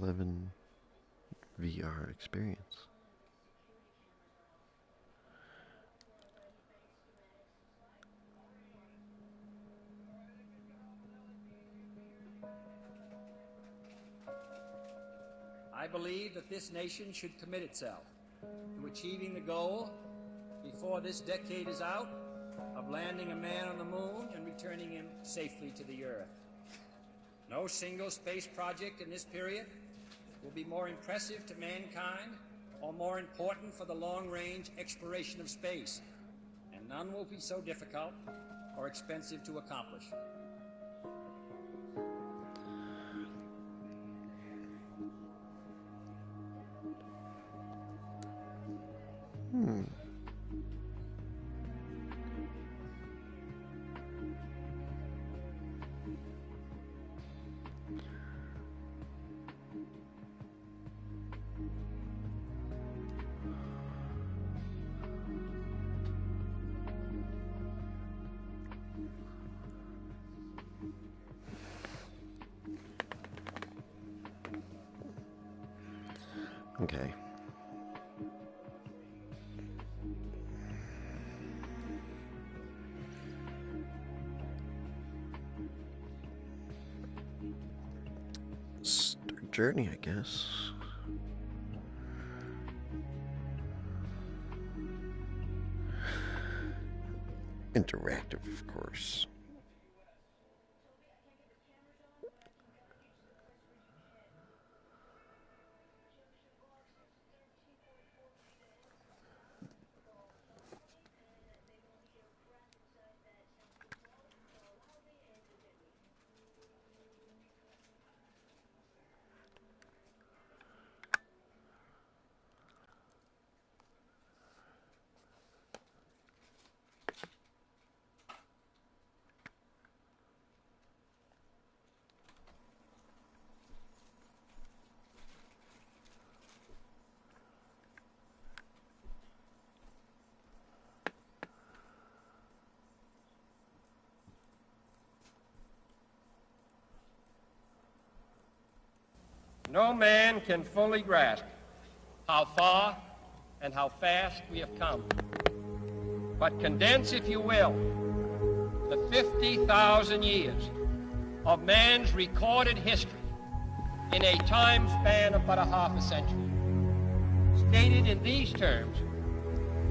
11 VR experience. I believe that this nation should commit itself to achieving the goal, before this decade is out, of landing a man on the moon and returning him safely to the Earth. No single space project in this period will be more impressive to mankind or more important for the long-range exploration of space, and none will be so difficult or expensive to accomplish. Okay. Start journey, I guess. Interactive, of course. No man can fully grasp how far and how fast we have come. But condense, if you will, the 50,000 years of man's recorded history in a time span of but a half a century. Stated in these terms,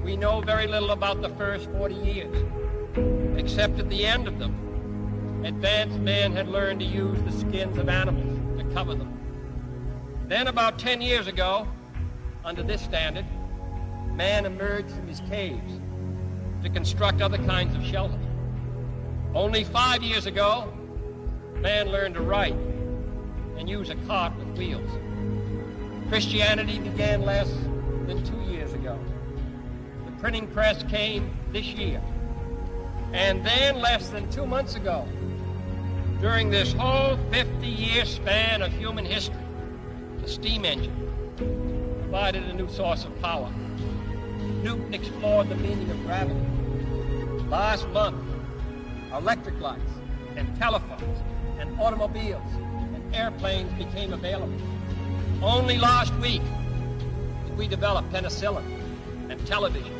we know very little about the first 40 years, except at the end of them, advanced man had learned to use the skins of animals to cover them. Then about 10 years ago, under this standard, man emerged from his caves to construct other kinds of shelter. Only 5 years ago, man learned to write and use a cart with wheels. Christianity began less than 2 years ago. The printing press came this year. And then less than 2 months ago, during this whole 50-year span of human history, the steam engine provided a new source of power. Newton explored the meaning of gravity. Last month, electric lights and telephones and automobiles and airplanes became available. Only last week did we develop penicillin and television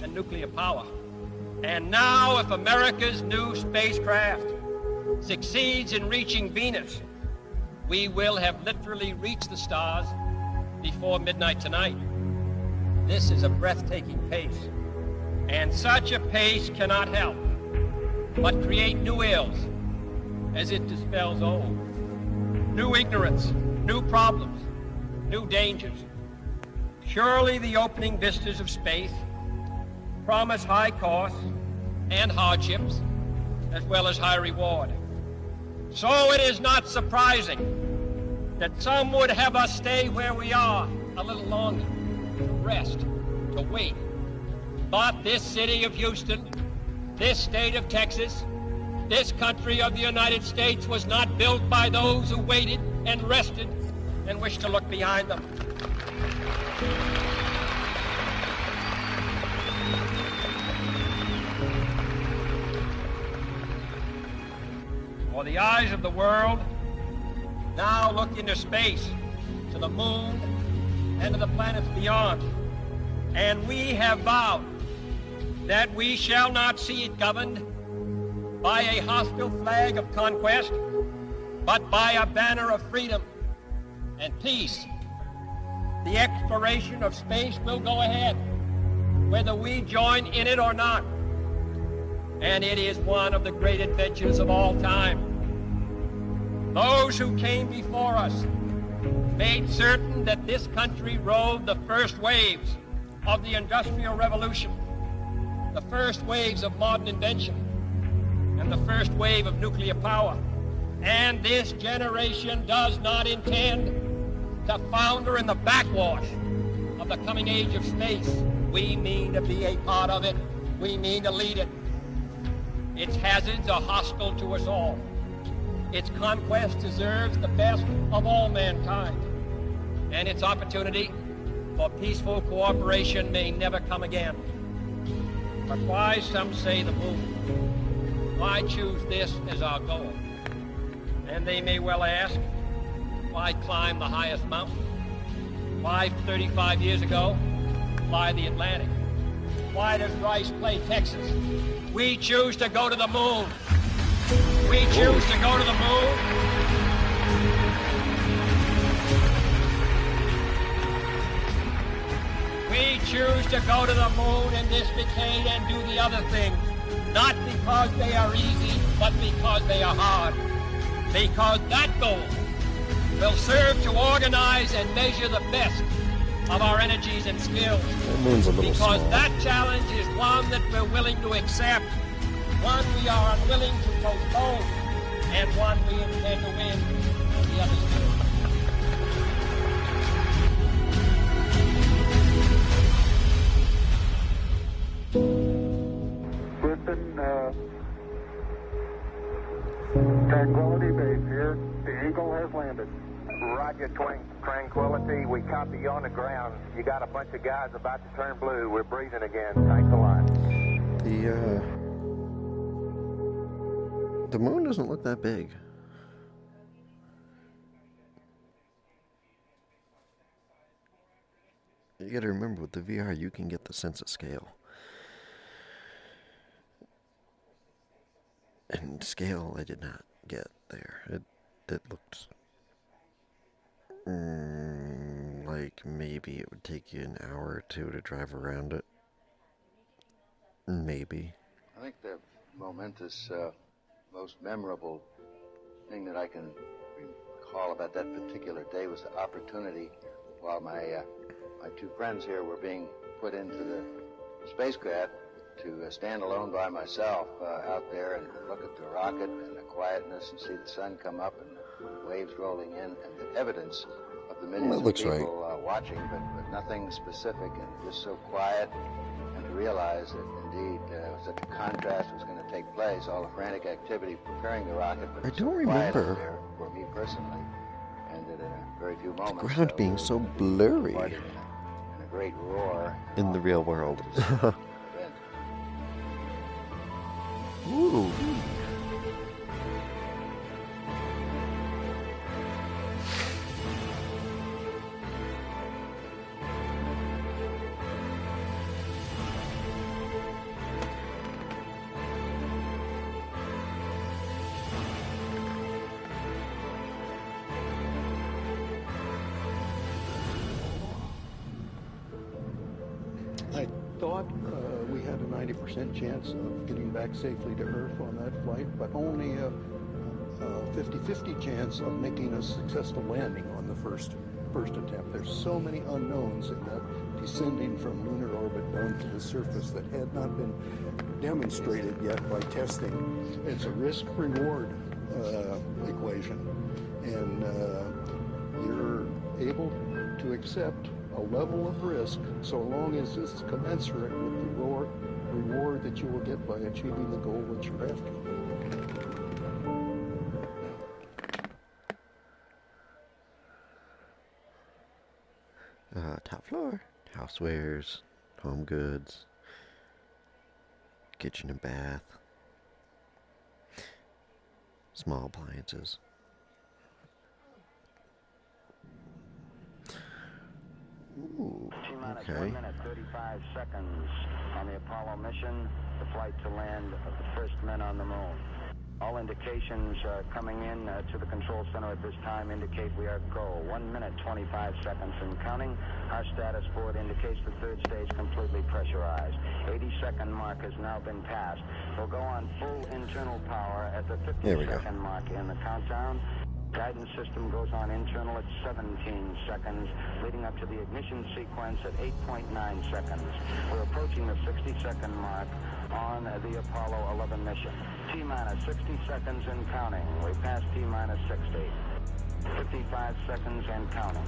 and nuclear power. And now, if America's new spacecraft succeeds in reaching Venus, we will have literally reached the stars before midnight tonight. This is a breathtaking pace, and such a pace cannot help but create new ills as it dispels old. New ignorance, new problems, new dangers. Surely the opening vistas of space promise high costs and hardships, as well as high reward. So it is not surprising that some would have us stay where we are a little longer, to rest, to wait. But this city of Houston, this state of Texas, this country of the United States was not built by those who waited and rested and wished to look behind them. For the eyes of the world now look into space to the moon, and to the planets beyond. And we have vowed that we shall not see it governed by a hostile flag of conquest, but by a banner of freedom and peace. The exploration of space will go ahead, whether we join in it or not. And it is one of the great adventures of all time. Those who came before us made certain that this country rode the first waves of the Industrial Revolution, the first waves of modern invention, and the first wave of nuclear power. And this generation does not intend to founder in the backwash of the coming age of space. We mean to be a part of it. We mean to lead it. Its hazards are hostile to us all. Its conquest deserves the best of all mankind. And its opportunity for peaceful cooperation may never come again. But why, some say, the moon? Why choose this as our goal? And they may well ask, why climb the highest mountain? Why, 35 years ago, fly the Atlantic? Why does Rice play Texas? We choose to go to the moon. We choose to go to the moon. We choose to go to the moon in this decade and do the other things, not because they are easy, but because they are hard. Because that goal will serve to organize and measure the best of our energies and skills. That moon's a little because small. that challenge is one that we're willing to accept, one we are unwilling to postpone, and one we intend to win when the others do. Listen, Tranquility Base here. The Eagle has landed. Roger, Tranquility. We copy you on the ground. You got a bunch of guys about to turn blue. We're breathing again. Thanks a lot. The moon doesn't look that big. You gotta remember, with the VR, you can get the sense of scale. And scale I did not get there. It looked like maybe it would take you an hour or two to drive around it. Maybe. I think the momentous, most memorable thing that I can recall about that particular day was the opportunity while my two friends here were being put into the spacecraft to stand alone by myself out there and look at the rocket and the quietness and see the sun come up and the waves rolling in and the evidence of the millions of people watching, but nothing specific, and just so quiet, and to realize that indeed such a contrast was going to take place, all the frantic activity preparing the rocket, but I don't remember there for me personally, and that in a very few moments the ground being so blurry in a great roar in the real world. Ooh. I thought we had a 90% chance of getting back safely to Earth on that flight, but only a 50-50 chance of making a successful landing on the first attempt. There's so many unknowns in that descending from lunar orbit down to the surface that had not been demonstrated yet by testing. It's a risk-reward equation, and you're able to accept a level of risk so long as it's commensurate with the reward that you will get by achieving the goal that you're after. Top floor, housewares, home goods, kitchen and bath, small appliances. T-minus Okay. 1 minute, 35 seconds on the Apollo mission, the flight to land of the first men on the moon. All indications coming in to the control center at this time indicate we are go. 1 minute, 25 seconds and counting. Our status board indicates the third stage completely pressurized. 80-second mark has now been passed. We'll go on full internal power at the There we go. 50-second mark in the countdown. Guidance system goes on internal at 17 seconds, leading up to the ignition sequence at 8.9 seconds. We're approaching the 60-second mark on the Apollo 11 mission. T-minus 60 seconds and counting. We passed T-minus 60. 55 seconds and counting.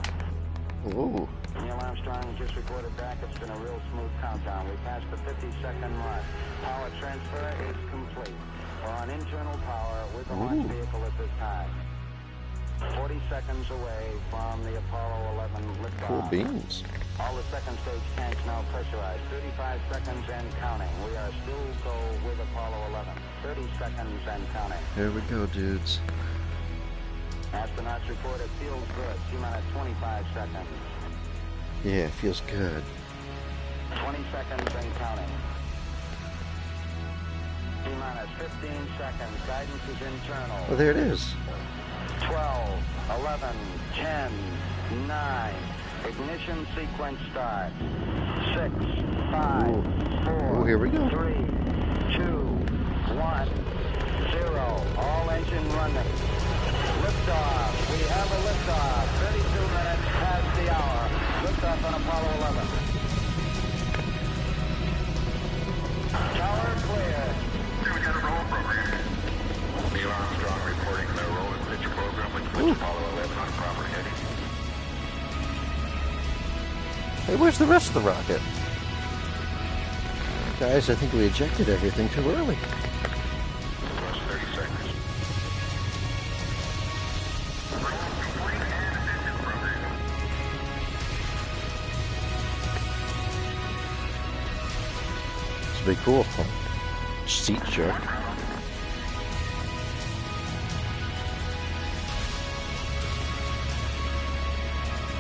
Ooh. Neil Armstrong just reported back. It's been a real smooth countdown. We passed the 50-second mark. Power transfer is complete. We're on internal power with the launch vehicle at this time. 40 seconds away from the Apollo 11 liftoff. Cool beans. All the second stage tanks now pressurized. 35 seconds and counting. We are still go with Apollo 11. 30 seconds and counting. Here we go, dudes. Astronauts report it feels good. T-minus 25 seconds. Yeah, it feels good. 20 seconds and counting. T-minus 15 seconds. Guidance is internal. Oh, there it is. 12, 11, 10, 9. Ignition sequence starts. 6, 5, 4, Oh, here we go. 3, 2, 1, 0. All engine running. Liftoff. We have a liftoff. 32 minutes past the hour. Liftoff on Apollo 11. Tower clear. We got a roll program. Neil Armstrong reporting the roll and pitch program, which puts Apollo 11 on proper heading. Hey, where's the rest of the rocket? Guys, I think we ejected everything too early. Plus 30 seconds. This would be cool. Seat jerk.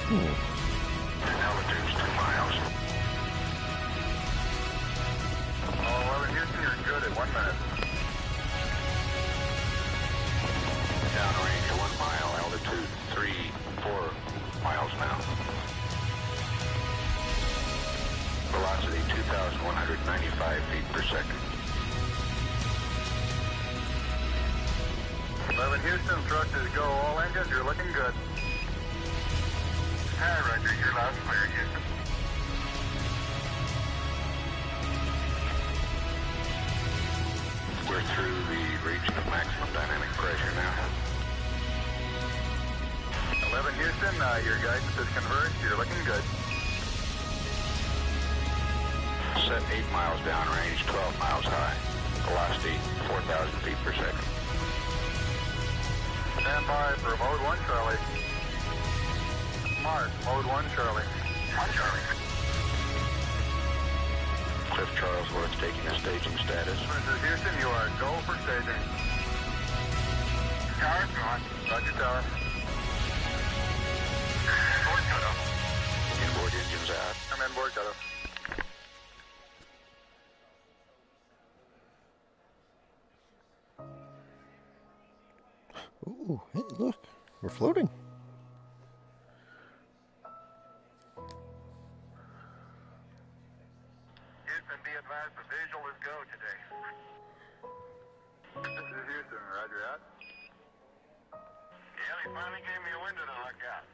Altitude's 2 miles. Oh, 11 Houston, you're good at 1 minute. Downrange 1 mile, altitude 3, 4 miles now. Velocity 2,195 feet per second. 11 Houston, thrust is go. All engines, you're looking good. Hi, Roger. You're loud and clear, Houston. We're through the region of maximum dynamic pressure now. 11 Houston, your guidance is converged. You're looking good. Set 8 miles downrange, 12 miles high. Velocity 4,000 feet per second. Stand by for mode 1, Charlie. Mark, mode 1, Charlie. 1, Charlie. Cliff Charlesworth taking a staging status. This is Houston, you are go for staging. Tower's gone. Roger, tower. Board cutoff. Inboard engines out. I'm in board cutoff. Ooh, hey, look. We're floating. Houston, be advised the visual is go today. This is Houston, roger out. Yeah, they finally gave me a window to look out.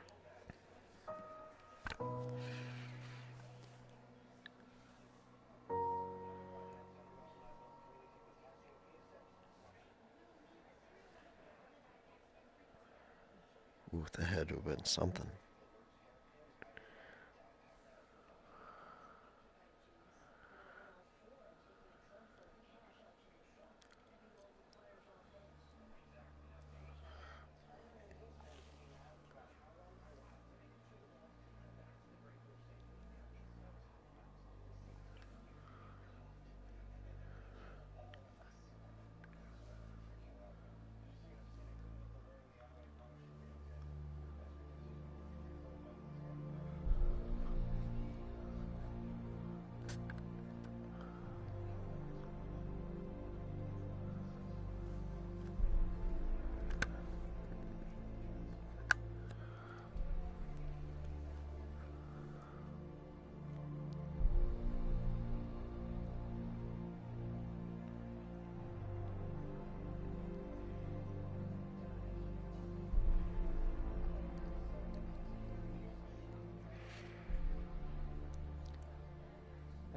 Ooh, that had to have been something.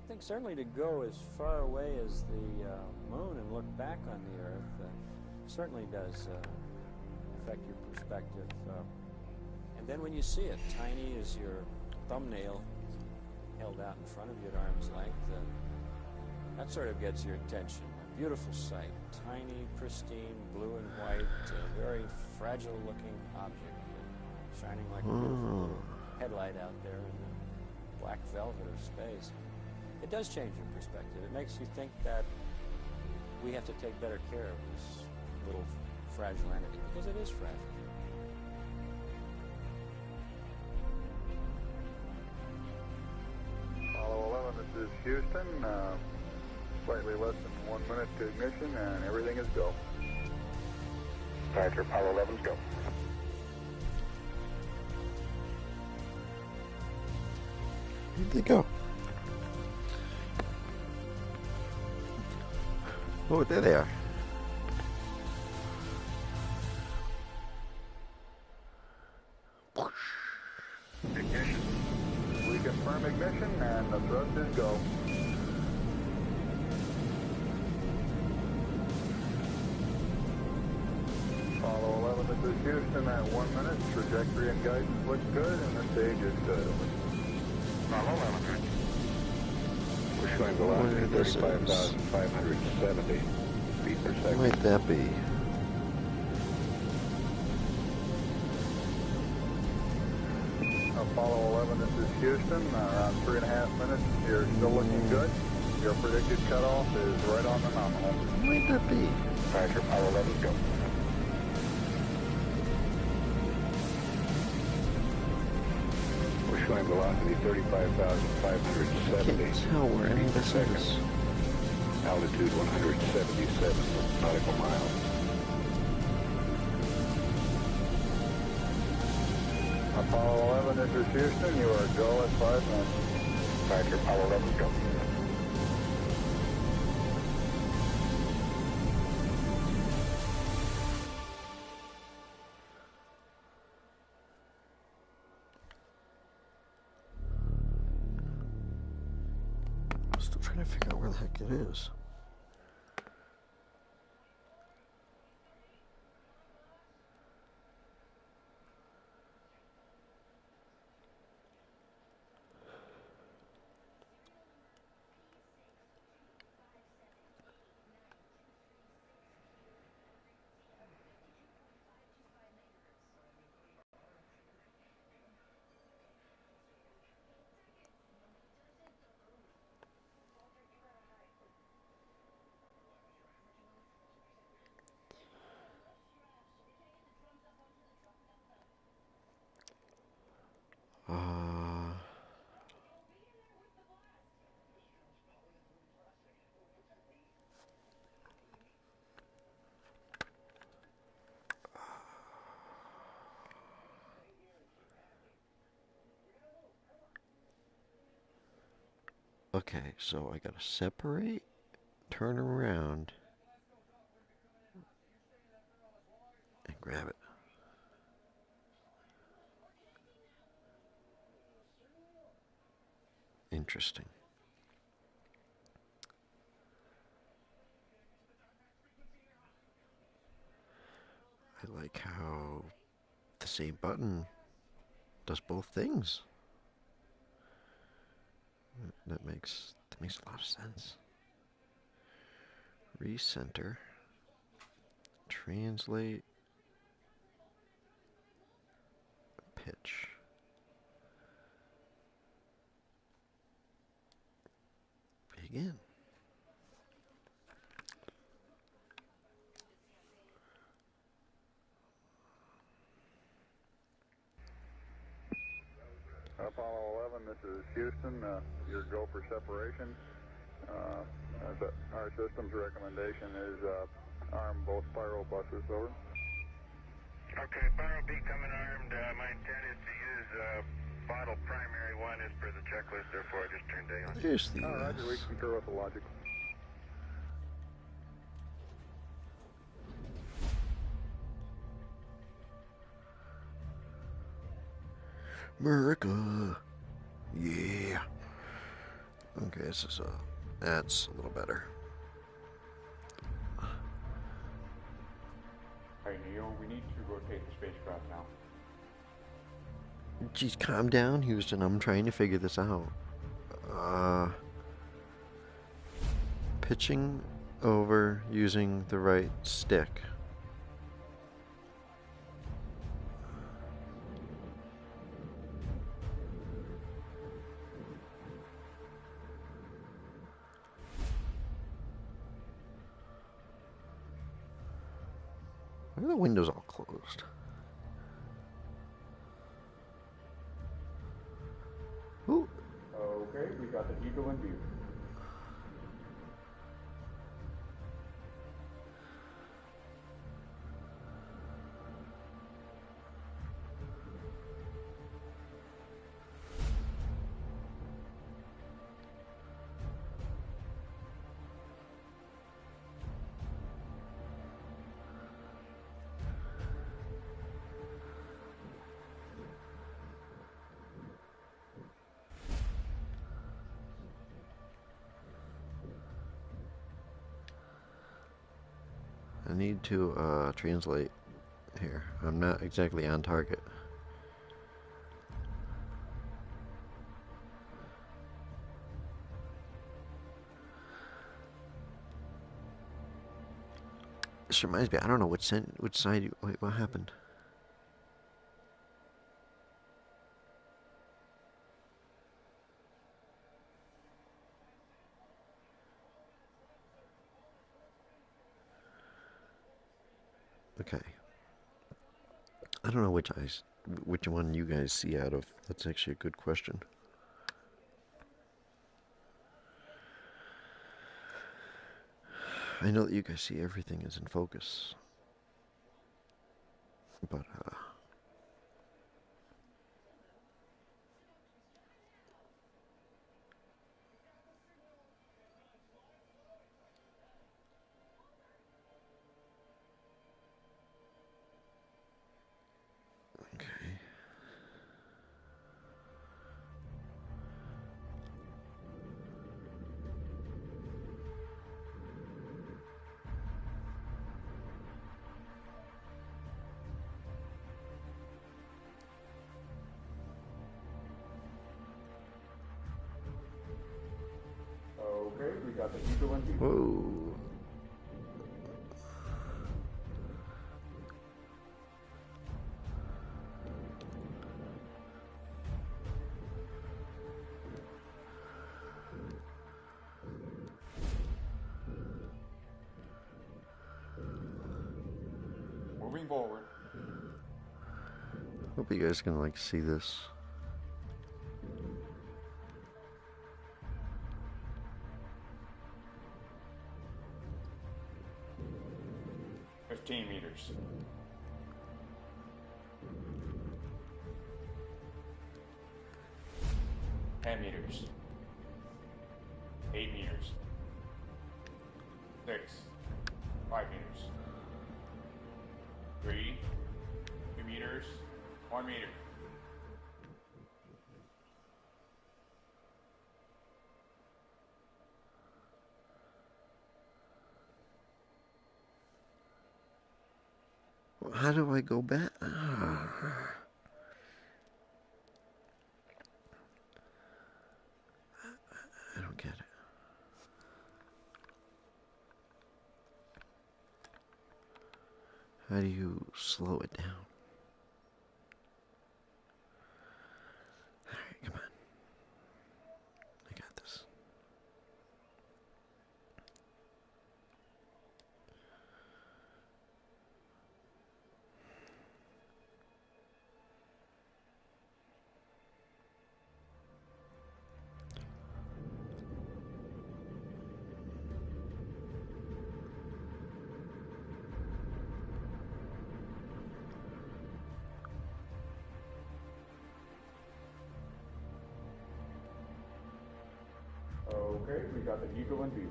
think certainly to go as far away as the moon and look back on the Earth certainly does affect your perspective. And then when you see it, tiny as your thumbnail held out in front of you at arm's length, that sort of gets your attention. A beautiful sight, tiny, pristine, blue and white, very fragile-looking object, shining like a beautiful headlight out there in the black velvet of space. It does change your perspective. It makes you think that we have to take better care of this little fragile entity, because it is fragile. Apollo 11, this is Houston. Slightly less than 1 minute to ignition, and everything is go. Roger, Apollo 11's go. Where'd they go? Oh, there they are. Ignition. We confirm ignition, and the thrust is go. Apollo 11, this is Houston at 1 minute. Trajectory and guidance look good, and the stage is good. Apollo 11. We're showing Where this velocity is. 35,570 feet per What second. might that be? Apollo 11, this is Houston. Around 3.5 minutes. You're still looking good. Your predicted cutoff is right on the nominal. What might that be? Roger, Apollo 11's go. We're showing velocity I 35,570 can't tell where any of per this second. is. Altitude 177 nautical miles. Apollo 11, this is Houston. You are go at 5 minutes. Roger, Apollo 11's go. I'm still trying to figure out where the heck it is. Okay, so I gotta separate, turn around, and grab it. Interesting. I like how the same button does both things. That makes a lot of sense. Recenter. Translate. Pitch. Begin. Apollo 11, this is Houston. Your go for separation. Our system's recommendation is arm both spiral buses, over. Okay, Spiral B coming armed. My intent is to use bottle primary one as per the checklist, therefore I just turned day on. There's the Roger, we concur with the logic. America. Yeah. Okay, this is that's a little better. Alright, Neil, we need to rotate the spacecraft now. Jeez, calm down, Houston. I'm trying to figure this out. Pitching over using the right stick. Why are the windows all closed? Ooh. Okay, we got the Eagle in view. I need to translate here. I'm not exactly on target. This reminds me, I don't know which side you, wait, what happened? Okay. I don't know which one you guys see out of. That's actually a good question. I know that you guys see everything is in focus. But, okay. Okay, we got the Eagle in view. Whoa. Moving forward. Hope you guys can like see this. Meters. 10 meters. 8 meters. 6. 5 meters. 3. 2 meters. 1 meter. How do I go back? I don't get it. How do you slow it down? Alright, come on. I got this. Okay, we got the Eagle in view.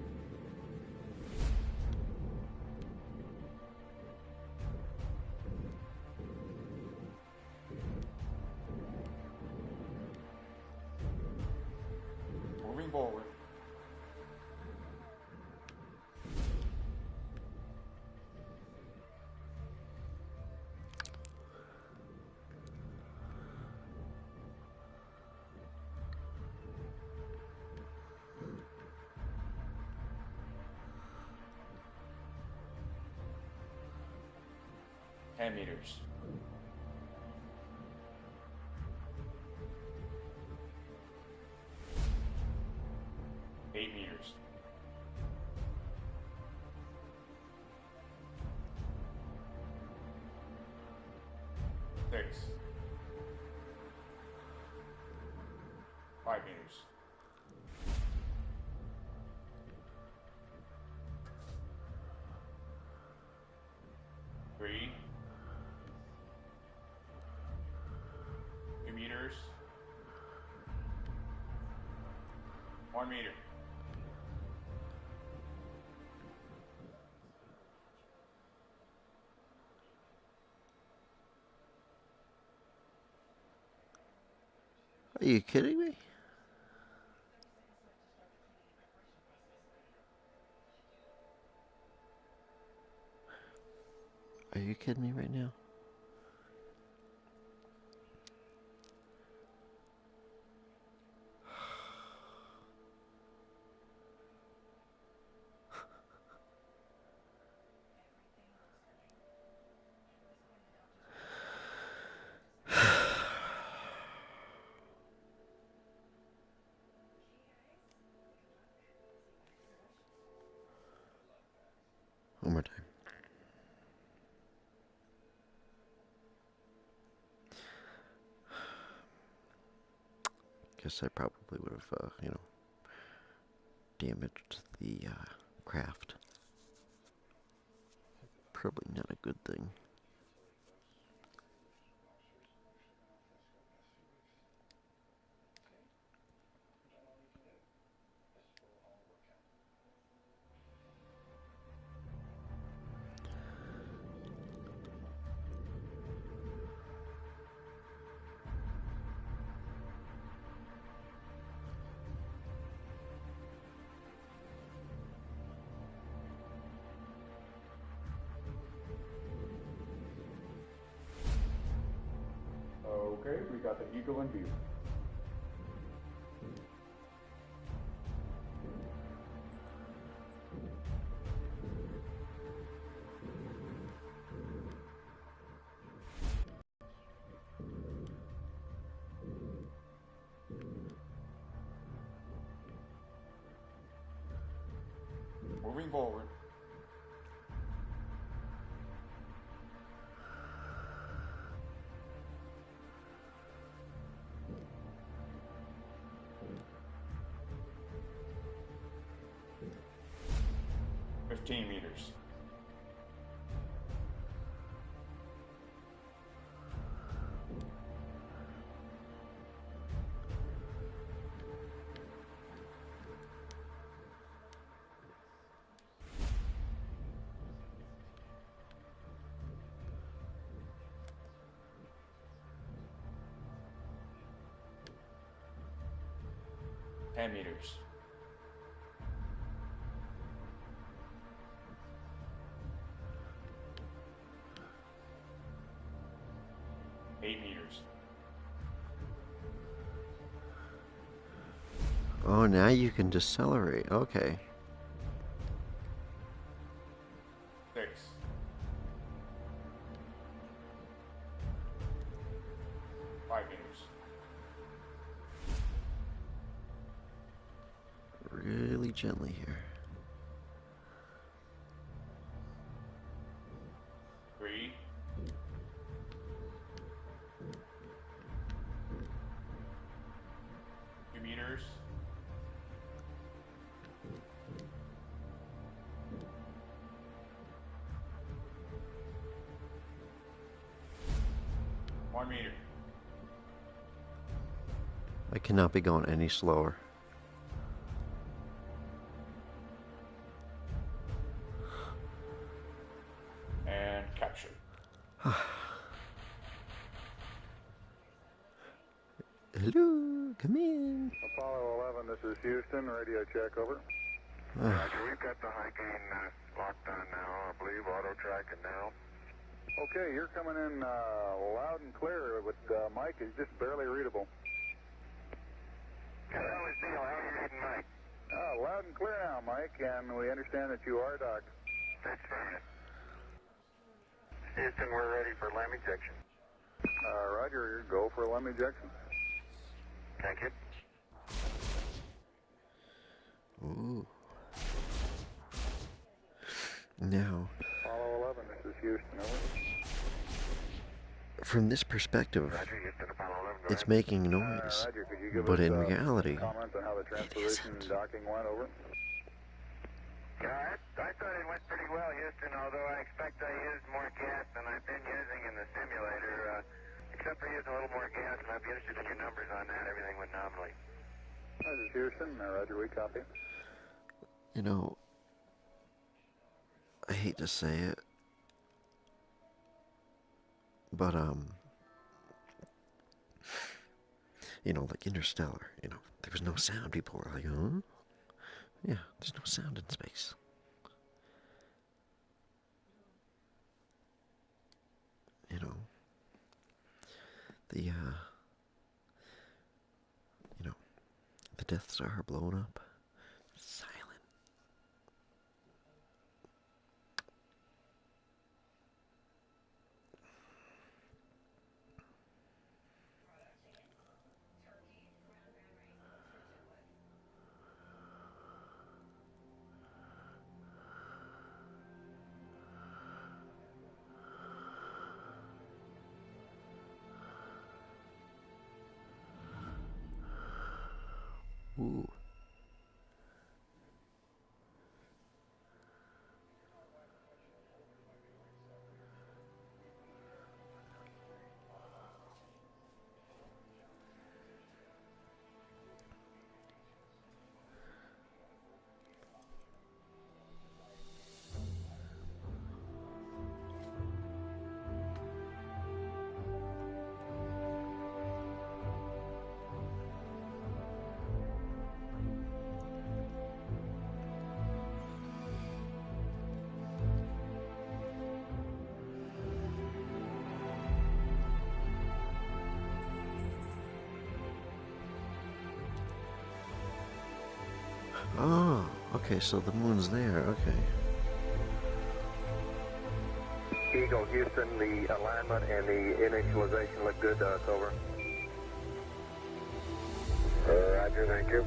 Moving forward. 10 meters. Eight meters. 6. 5 meters. 3. 2 meters. 1 meter. Are you kidding me? Are you kidding me right now? One more time. Guess I probably would have, damaged the craft. Probably not a good thing. Okay, we got the Eagle in view. Moving forward. Fifteen meters. 10 meters. 8 meters. Oh, now you can decelerate. Okay. 6. 5 meters. Really gently here. 3. 2 meters. 1 meter. I cannot be going any slower. And capture. Hello, come in. Apollo 11, this is Houston. Radio check, over. Roger, we've got the high gain locked on now, I believe, auto tracking now. Okay, you're coming in loud and clear, but Mike is just barely readable. Yeah, that was Neil. How are you reading, Mike? Loud and clear now, Mike, and we understand that you are docked. That's right. Houston, we're ready for LAM ejection. Roger, go for LAM ejection. Thank you. Ooh. Now, Apollo 11, this is Houston, over. from this perspective, Roger, Houston, Apollo 11, go it's ahead. making noise, Roger, could you give but us, in reality, comments on how the transposition and docking went, over? Yeah, I thought it went pretty well, Houston, although I expect I used more gas than I've been using in the simulator. Except for using a little more gas, and I'd be interested in your numbers on that. Everything went nominally. This is Houston, Roger, we copy. you know, I hate to say it, but, you know, like Interstellar, you know, there was no sound. People were like, huh? Yeah, there's no sound in space. You know, the Death Star blown up, silent. Ooh. Oh, okay, so the moon's there, okay. Eagle, Houston, the alignment and the initialization look good to us, over. Roger, thank you.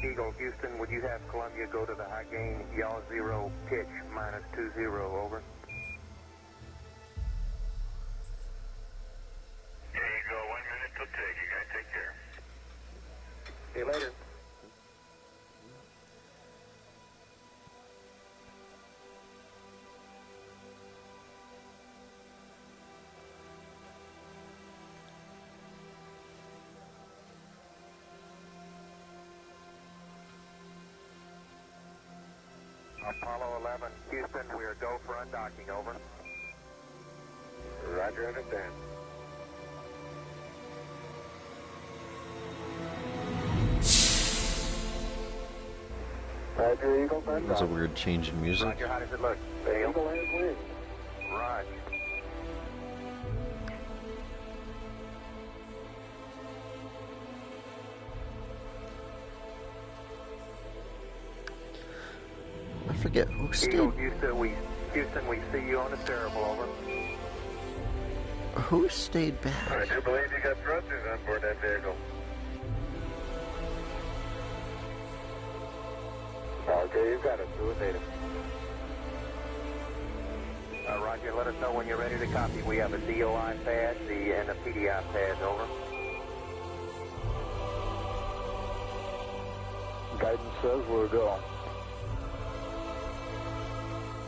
Eagle, Houston, would you have Columbia go to the high gain, yaw 0, pitch -20, over? There you go, 1 minute till take. You guys take care. See you later. Apollo 11, Houston, we are go for undocking, over. Roger, understand. Roger, Eagle, undocking. That's a weird change in music. Roger, how does it look? Eagle has wind. Roger. I forget who stayed. Eagle, Houston, we see you on the terrible, over. Who stayed back? I do believe you got thrusters on board that vehicle. Okay, you got it. Do it, Data. Roger, let us know when you're ready to copy. We have a DOI pad and a PDI pad, over. Guidance says we're go.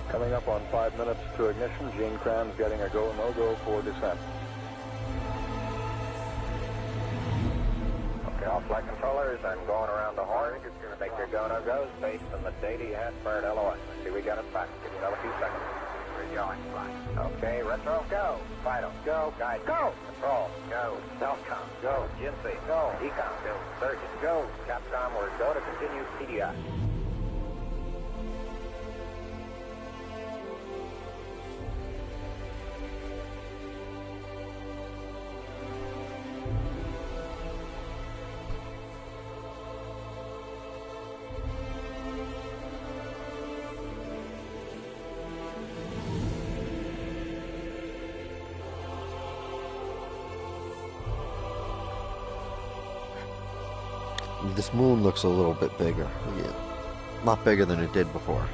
Coming up on 5 minutes to ignition, Gene Kran's getting a go, no-go for descent. Okay, all flight controllers, I'm going around the horn. Just going to make your go, no-goes based on the data you have for an LOI. Let's see, we got it back. Give us a few seconds. We're going, fine. Okay, retro, go. Vital, go. Guide, go. Control, go. Telcom, go. Ginsey, go. Ecom, go. Surgeon, go. Capcom, we're go to continue PDI. This moon looks a little bit bigger. Yeah. A lot bigger than it did before.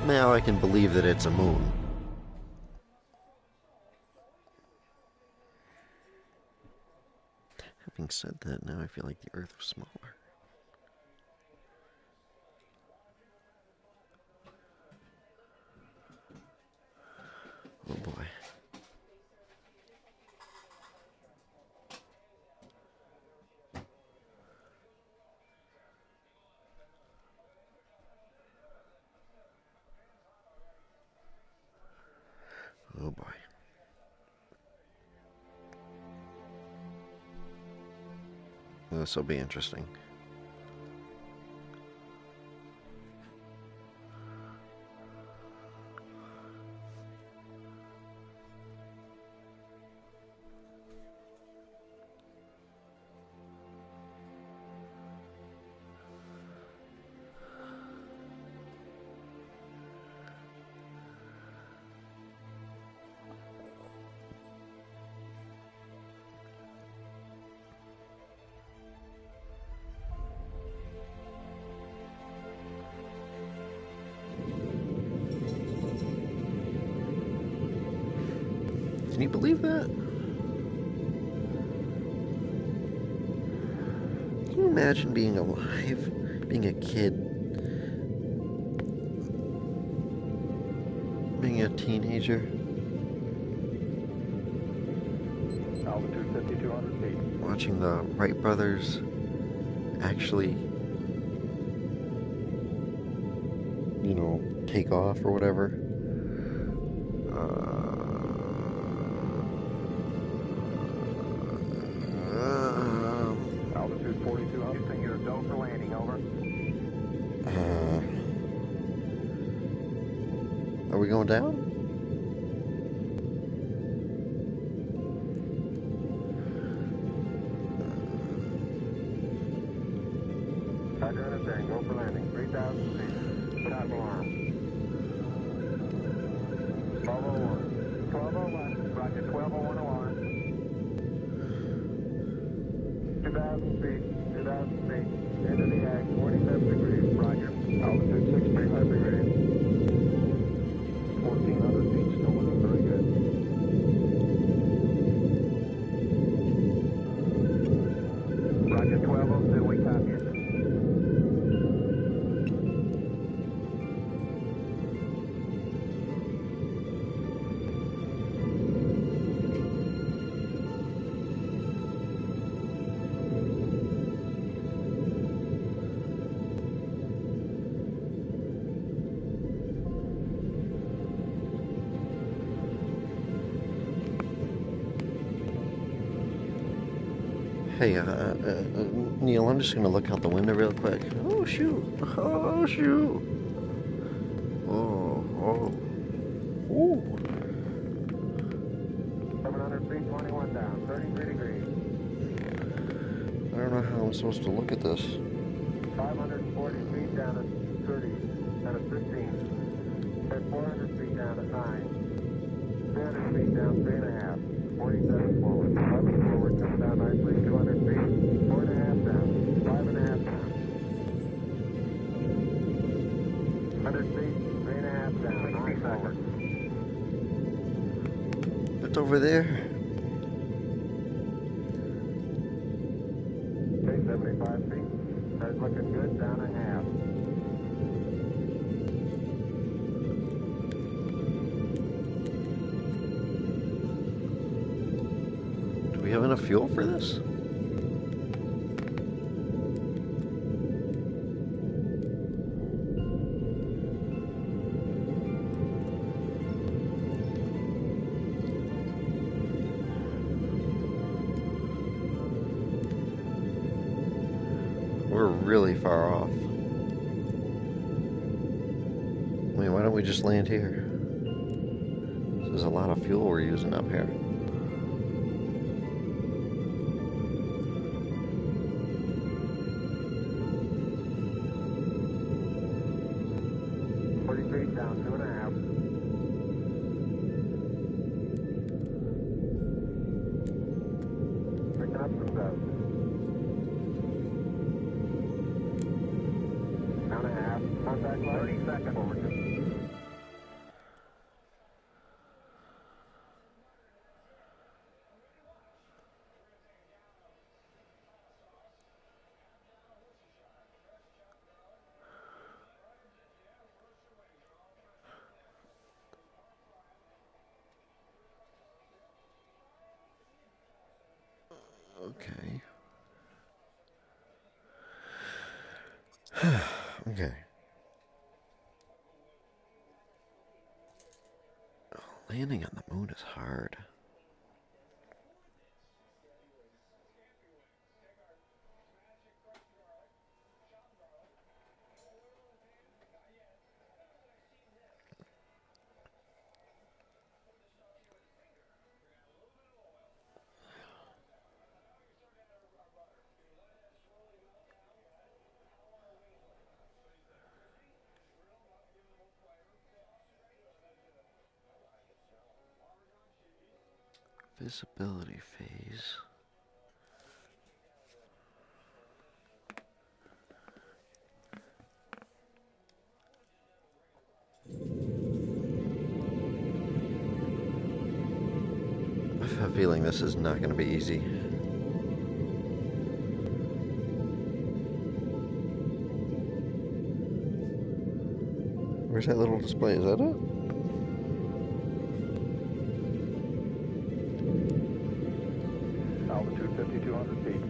Now I can believe that it's a moon. Having said that, now I feel like the Earth was smaller. Oh boy. Oh boy. This will be interesting. Can you believe that? Can you imagine being alive, being a kid, being a teenager? Altitude 5,200 feet. Watching the Wright brothers actually, you know, take off or whatever. Altitude 4,200. Houston, you're go for landing, over. Are we going down? Roger, understand. Go for landing. 3,000 feet. Stop alarm. 1201. 1201. Roger, 1201 alarm. 2,000 feet. 2,000 feet. Into the ag. 47 degrees. Roger. Altitude 635 degrees. 1,400 feet. Still looking very good. Roger, 1202. We copy it. Hey, Neil, I'm just gonna look out the window real quick. Oh, shoot. Oh, shoot. Oh, oh. Ooh. 700 feet, 21 down, 33 degrees. I don't know how I'm supposed to look at this. 540 feet down at 30, down at 15. At 400 feet down at 9. 300 feet down, 3.5. 47 forward. 11 forward, comes down nicely. 200 feet. 4.5 down. 5.5 down. 100 feet. 3.5 down. 9 forward. It's over there. Okay, 75 feet. That's looking good. Down a half. Do we have enough fuel for this? We're really far off. I mean, why don't we just land here? There's a lot of fuel we're using up here. Down 2.5. Contact light. 30 seconds. Forward. Okay. Okay. Landing on the moon is hard. Visibility phase. I have a feeling this is not going to be easy. Where's that little display? Is that it? Altitude 5,200 feet.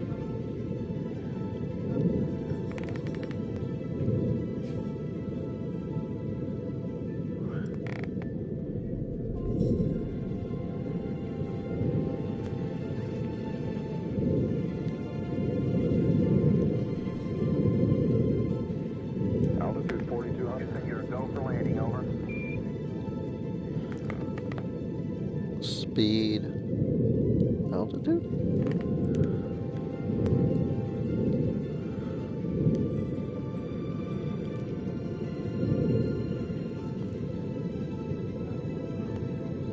Altitude 4,200. You're go for landing, over. Speed. Altitude?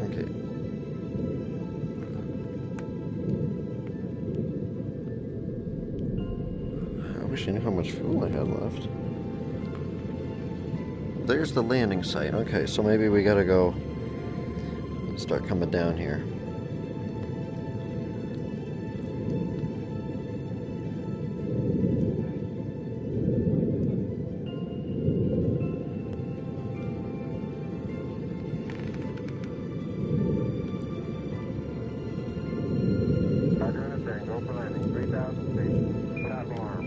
Okay. I wish I knew how much fuel I had left. There's the landing site. Okay, so maybe we gotta go start coming down here. Roger, understand. Go for landing. 3,000 feet. Top alarm.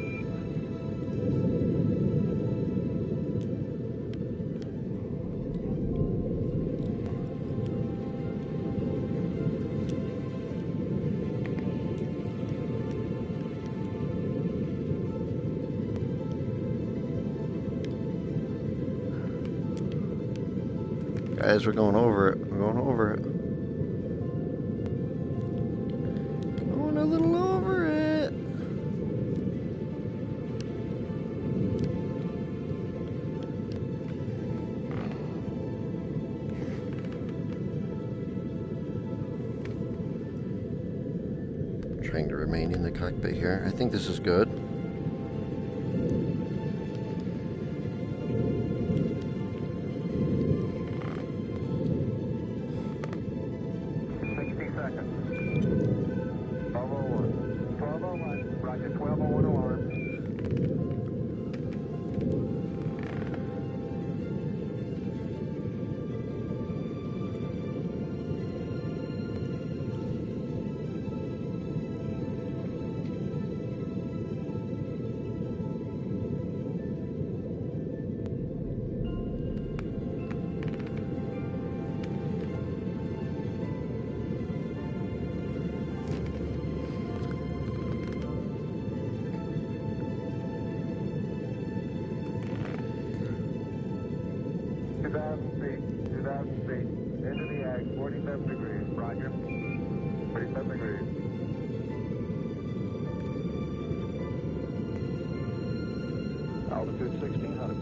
Guys, we're going over it. We're going over it. Going a little over it. Trying to remain in the cockpit here. I think this is good. Roger, 1201 alarm. Into the ag, 47 degrees. Roger. 47 degrees. Altitude 1,600.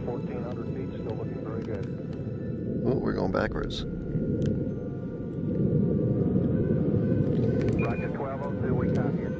1,400 feet, still looking very good. Oh, we're going backwards. Roger, 1202, we copy it.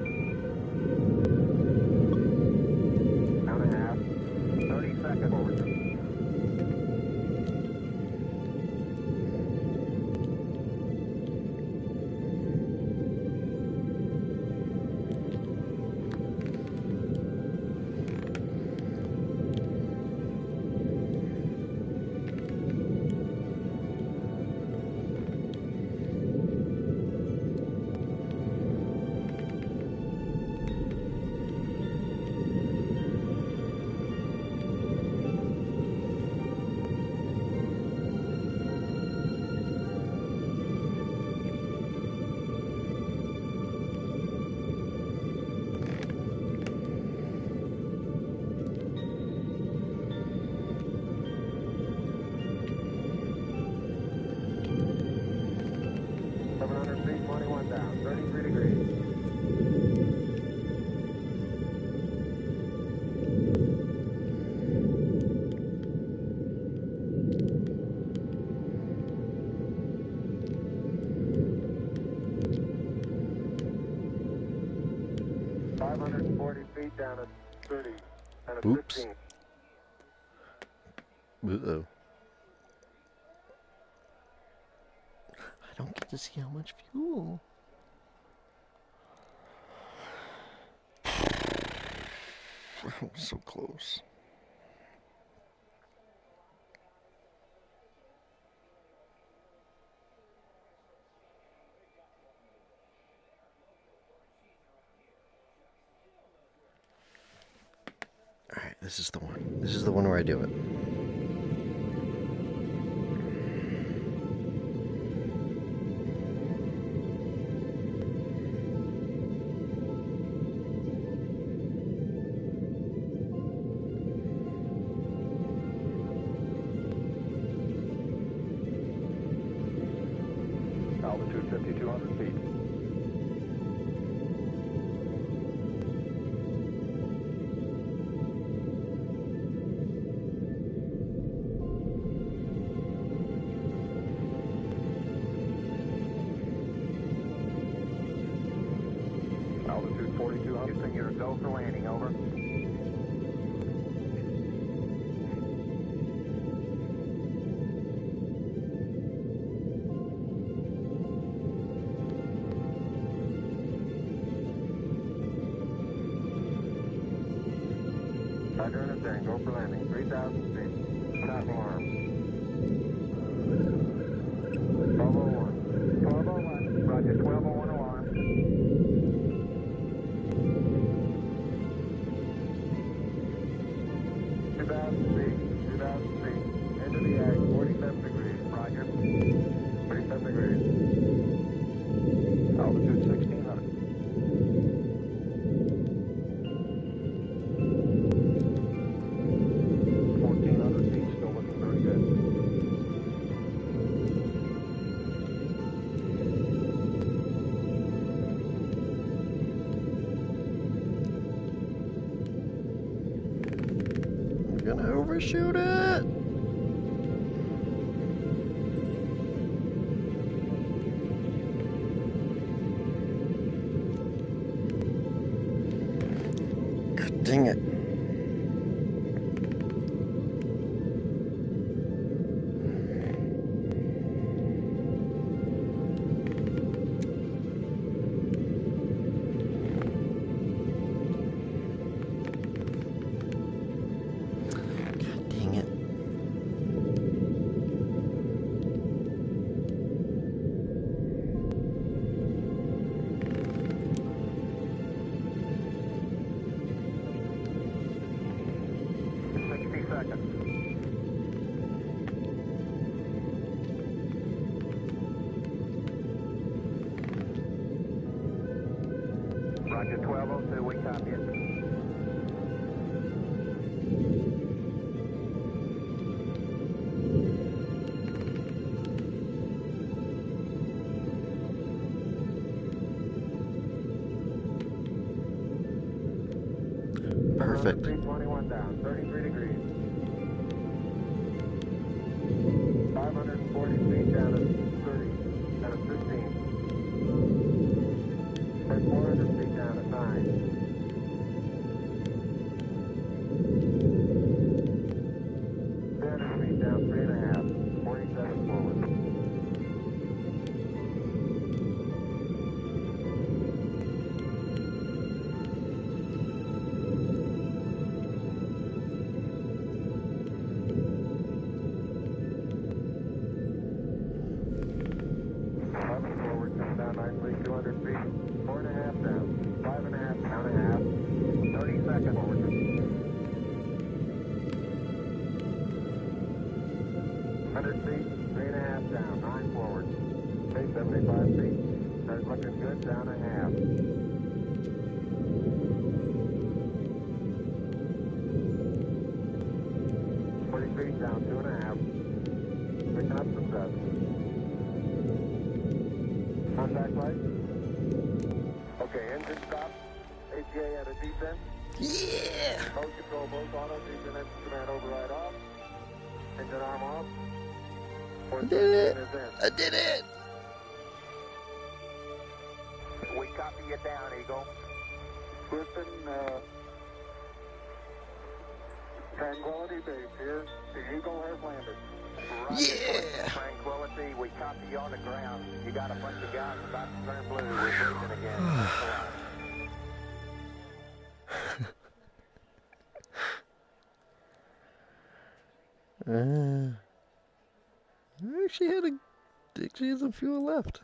540 feet down to 30 and a Oops. 15. Uh-oh. I don't get to see how much fuel. So close. Alright, this is the one. This is the one where I do it. Altitude 5,200 feet. Altitude 4,200. Houston, you're go for landing, over. Roger, understand. Go for landing. 3,000 feet. Stop alarm. 1201. 1201. Roger, 1201 alarm. 2,000 feet. 2,000 feet. Into the ag. 47 degrees. Roger. 47 degrees. Altitude 1,600. 1,400 feet, still looking very good. I'm gonna overshoot it. God dang it. God dang it. Roger, 1202, we copy it. Perfect. 321 down, 33 degrees. 540 feet down to 30 and a 15. And 400 feet down to 9. 300 feet down, 3.5. 47 forward. Forward, come down nicely, 200 feet, 4.5 down, 5.5, down a half, 30 seconds forward. 100 feet, 3.5 down, 9 forward. Okay, 75 feet, that's looking good, down a half. 40 feet down, 2.5. Picking up some dust. Contact light. Okay, engine stop. ATA at a descent. Yeah! Mode control, both auto, descent engine command override off. Engine arm off. I did it! I did it! We copy you down, Eagle. Listen, Tranquility Base here. The Eagle has landed. Yeah! Tranquility, we copy you on the ground. You got a bunch of guys about to turn blue. We're breathing again. Thanks a lot. I actually had some fuel left.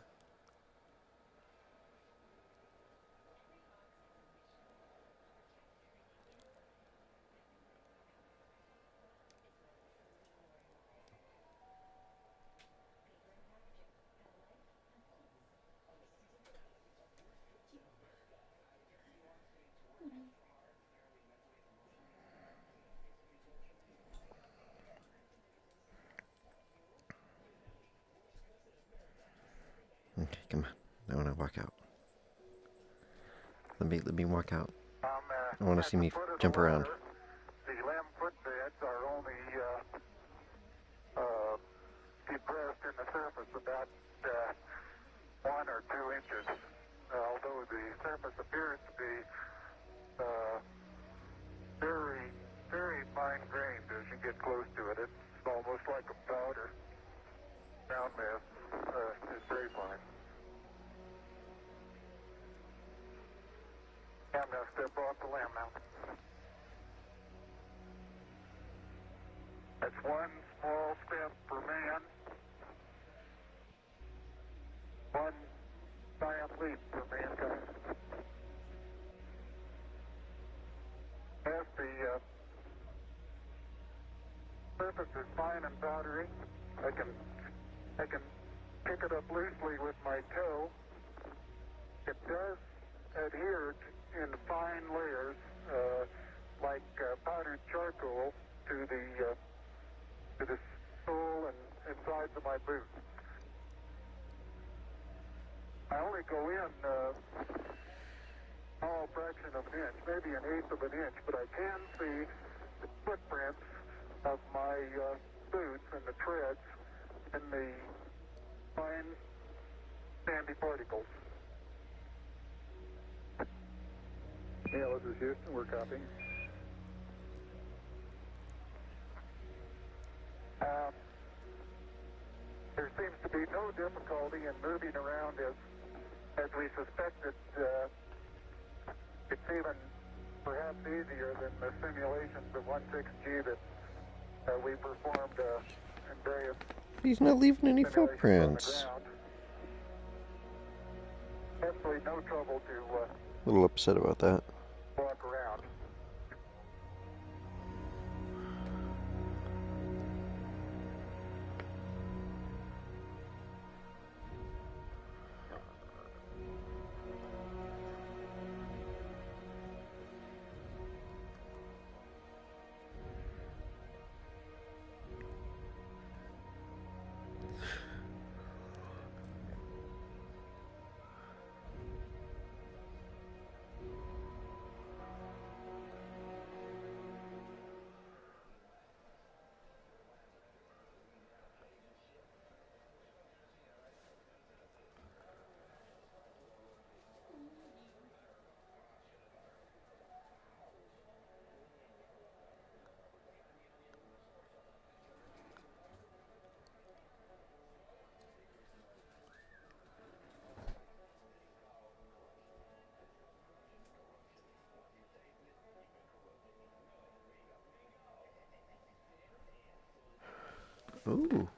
Okay, come on. I want to walk out. Let me walk out. I want to see me jump around. The 11-foot beds are only depressed in the surface about 1 or 2 inches. Although the surface appears to be very, very fine-grained as you get close to it. It's almost like a powder. Ground mass is very fine. I'm going to step off the limb now. That's one small step for man, one giant leap for mankind. As the surface is fine and powdery, I can pick it up loosely with my toe. It does adhere in fine layers, like powdered charcoal, to the sole and sides of my boot. I only go in a small fraction of an inch, maybe an eighth of an inch, but I can see the footprints of my boots and the treads and the fine sandy particles. Yeah, this is Houston. We're copying. There seems to be no difficulty in moving around as we suspected. It's even perhaps easier than the simulations of 16G that we performed in various. He's not leaving any simulations footprints. on the ground. Absolutely no trouble to A little upset about that. walk around. Ooh.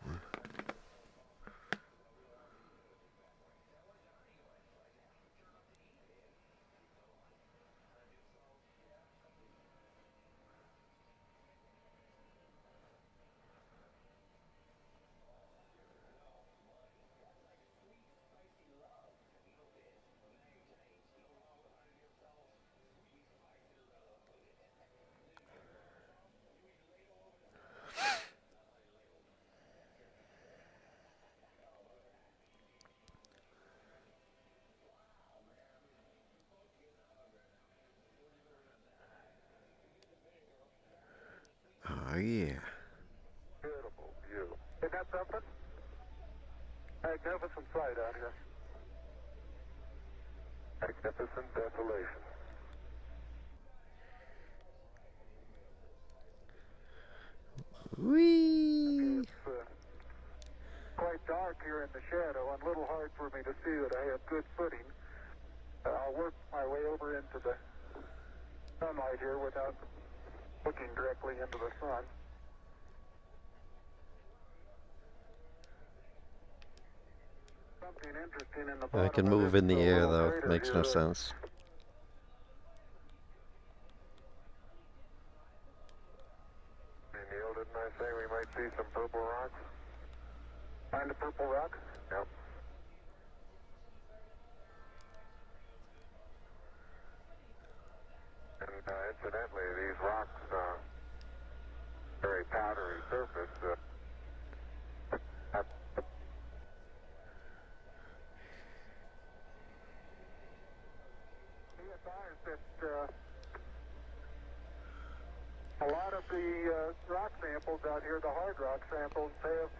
Oh, yeah. Beautiful view. Isn't that something? Magnificent sight out here. Magnificent desolation. Whee! It's quite dark here in the shadow and a little hard for me to see that I have good footing. I'll work my way over into the sunlight here without looking directly into the sun. Something interesting in the I bottom can of move this in the air little though. crater Makes no here. sense. Hey, Neil, didn't I say we might see some purple rocks? Find the purple rocks? Yep. And incidentally, these rocks, very powdery surface. Be advised that a lot of the rock samples out here, the hard rock samples, have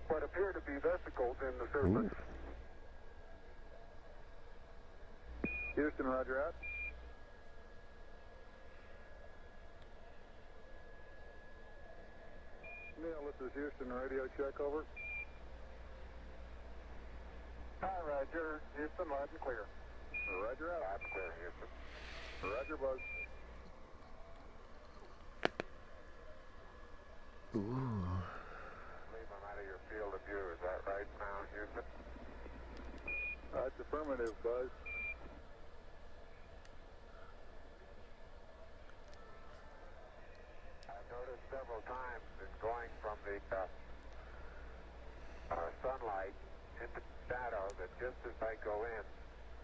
what appear to be vesicles in the surface. Houston, roger out. Neil, this is Houston, radio check over. Hi, Roger. Houston, loud and clear. Roger out. Loud and clear, Houston. Roger, Buzz. Ooh. Leave them out of your field of view. Is that right now, Houston? That's affirmative, Buzz. I've noticed several times in going from the sunlight into shadow that just as I go in,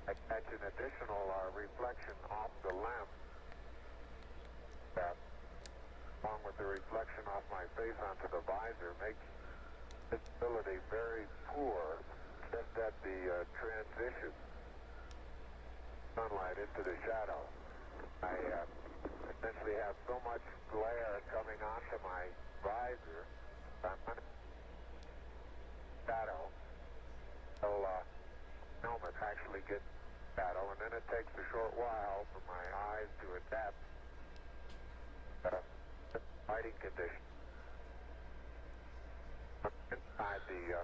I catch an additional reflection off the lens. That, along with the reflection off my face onto the visor, makes visibility very poor just at the transition sunlight into the shadow. I essentially have so much glare coming onto my visor, I'm under shadow, until helmet actually gets shadow, and then it takes a short while for my eyes to adapt lighting conditions inside the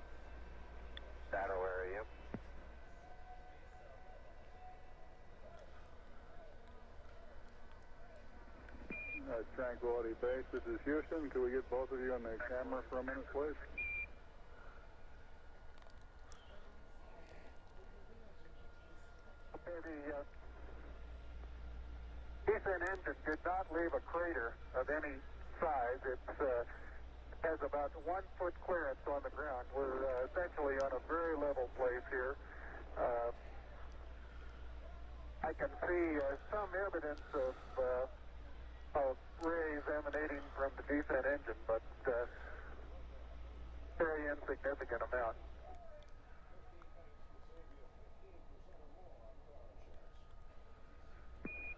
shadow area. Tranquility Base, this is Houston. Can we get both of you on the camera for a minute, please? Okay, the descent engine did not leave a crater of any size. It has about 1 foot clearance on the ground. We're essentially on a very level place here. I can see some evidence of rays emanating from the descent engine, but very insignificant amount.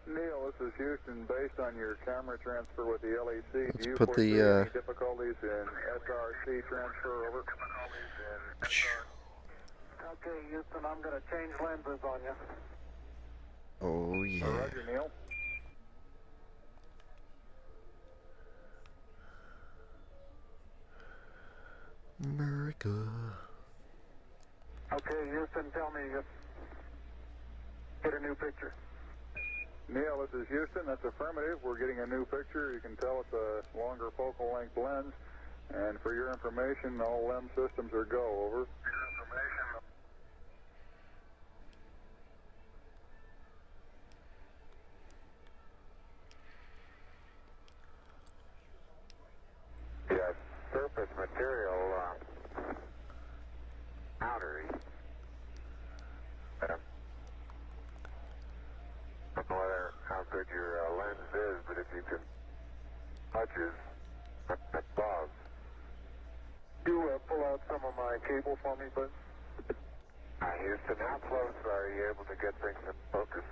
Neil, this is Houston. Based on your camera transfer with the LEC, do you put foresee the, any difficulties in SRC transfer over? Okay, Houston, I'm going to change lenses on you. Oh yeah. Roger, Neil. America. Okay, Houston, tell me, get a new picture. Neil, this is Houston. That's affirmative. We're getting a new picture. You can tell it's a longer focal length lens. And for your information, all lens systems are go. Over. Yeah, surface material, powdery. I don't know how good your lens is, but if you can touches above. You pull out some of my cable for me, bud? Houston, how close are you able to get things in focus?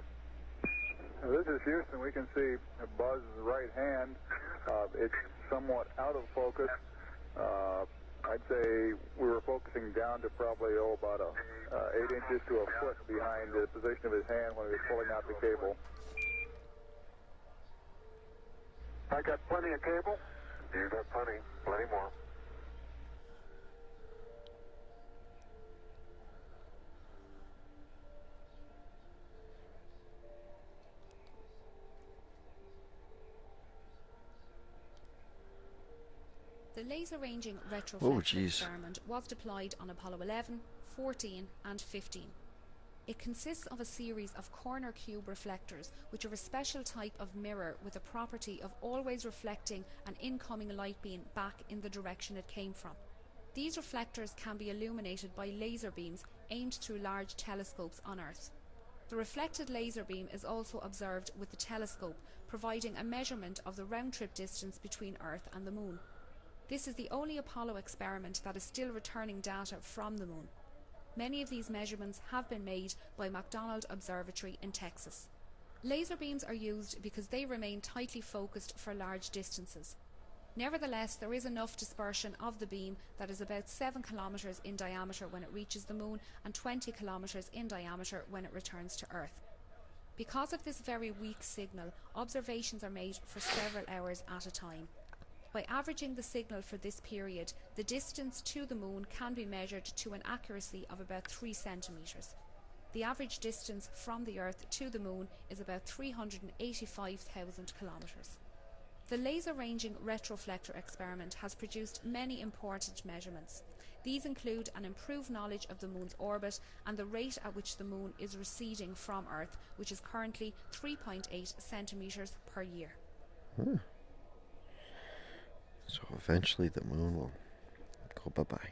This is Houston. We can see Buzz's right hand. It's somewhat out of focus. I'd say we were focusing down to probably, about 8 inches to a foot behind the position of his hand when he was pulling out the cable. I got plenty of cable. You got plenty more. The laser-ranging retroflex jeez. experiment was deployed on Apollo 11, 14 and 15. It consists of a series of corner cube reflectors, which are a special type of mirror with a property of always reflecting an incoming light beam back in the direction it came from. These reflectors can be illuminated by laser beams aimed through large telescopes on Earth. The reflected laser beam is also observed with the telescope, providing a measurement of the round-trip distance between Earth and the Moon. This is the only Apollo experiment that is still returning data from the Moon. Many of these measurements have been made by McDonald Observatory in Texas. Laser beams are used because they remain tightly focused for large distances. Nevertheless, there is enough dispersion of the beam that is about 7 kilometers in diameter when it reaches the Moon and 20 kilometers in diameter when it returns to Earth. Because of this very weak signal, observations are made for several hours at a time. By averaging the signal for this period, the distance to the Moon can be measured to an accuracy of about 3 centimeters. The average distance from the Earth to the Moon is about 385,000 kilometers. The laser-ranging retroflector experiment has produced many important measurements. These include an improved knowledge of the Moon's orbit and the rate at which the Moon is receding from Earth, which is currently 3.8 centimeters per year. So eventually the Moon will go bye-bye.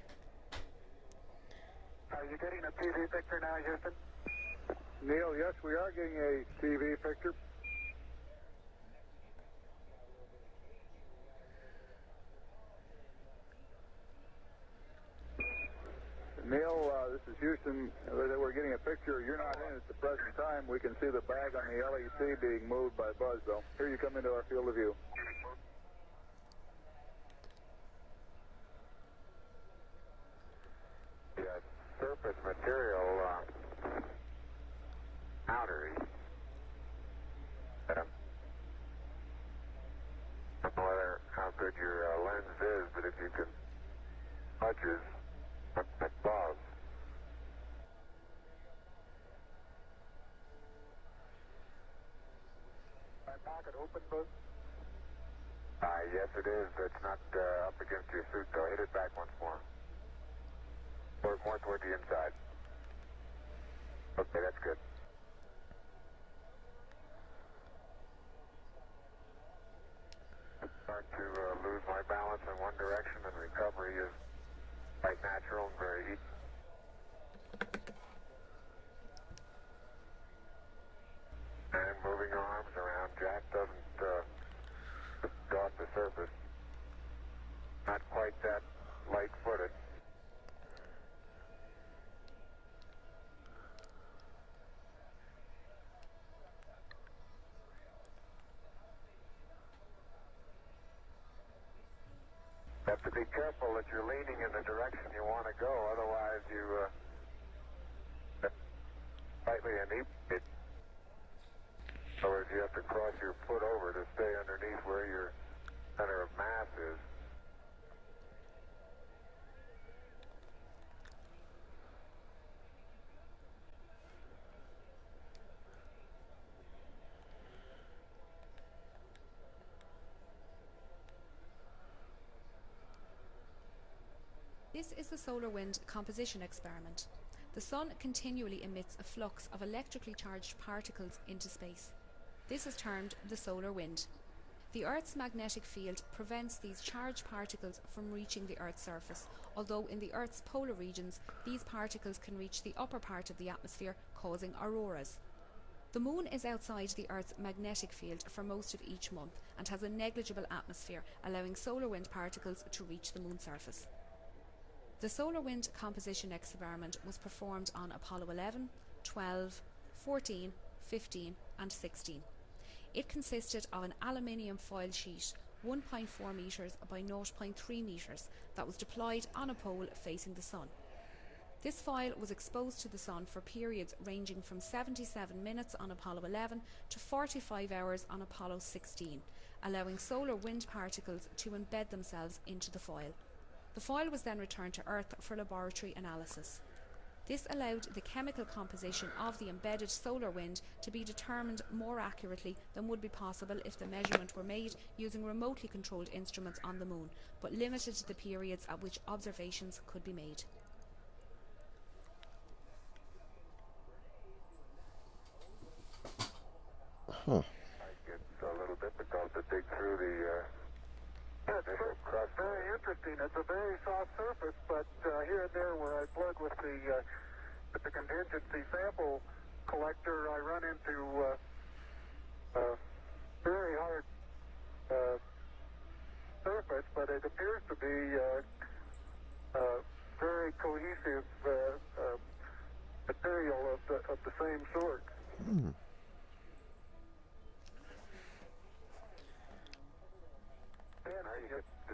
Are you getting a TV picture now, Houston? Neil, yes, we are getting a TV picture. Neil, this is Houston. We're getting a picture. You're not in at the present time. We can see the bag on the LEC being moved by Buzz, though. Here you come into our field of view. The surface material outer. I don't know how good your lens is, but if you can touches above. My pocket open, Buzz? Yes, it is. It's not up against your suit, though. Hit it back once more. Or more toward the inside. Okay, that's good. I start to lose my balance in one direction, and recovery is quite natural and very easy. And moving your arms around, Jack doesn't go off the surface. Not quite that light-footed. You have to be careful that you're leaning in the direction you want to go, otherwise you slightly inebriate. In other words, you have to cross your foot over to stay underneath where your center of mass is. This is the solar wind composition experiment. The Sun continually emits a flux of electrically charged particles into space. This is termed the solar wind. The Earth's magnetic field prevents these charged particles from reaching the Earth's surface, although in the Earth's polar regions, these particles can reach the upper part of the atmosphere, causing auroras. The Moon is outside the Earth's magnetic field for most of each month and has a negligible atmosphere, allowing solar wind particles to reach the Moon's surface. The solar wind composition experiment was performed on Apollo 11, 12, 14, 15 and 16. It consisted of an aluminium foil sheet 1.4 metres by 0.3 metres that was deployed on a pole facing the Sun. This foil was exposed to the sun for periods ranging from 77 minutes on Apollo 11 to 45 hours on Apollo 16, allowing solar wind particles to embed themselves into the foil. The foil was then returned to Earth for laboratory analysis. This allowed the chemical composition of the embedded solar wind to be determined more accurately than would be possible if the measurement were made using remotely controlled instruments on the moon, but limited the periods at which observations could be made. Huh. It's a little difficult to dig through the initial crust. Very interesting. It's a very soft surface, but here and there where I plug with the contingency sample collector, I run into very hard surface, but it appears to be very cohesive material of the same sort.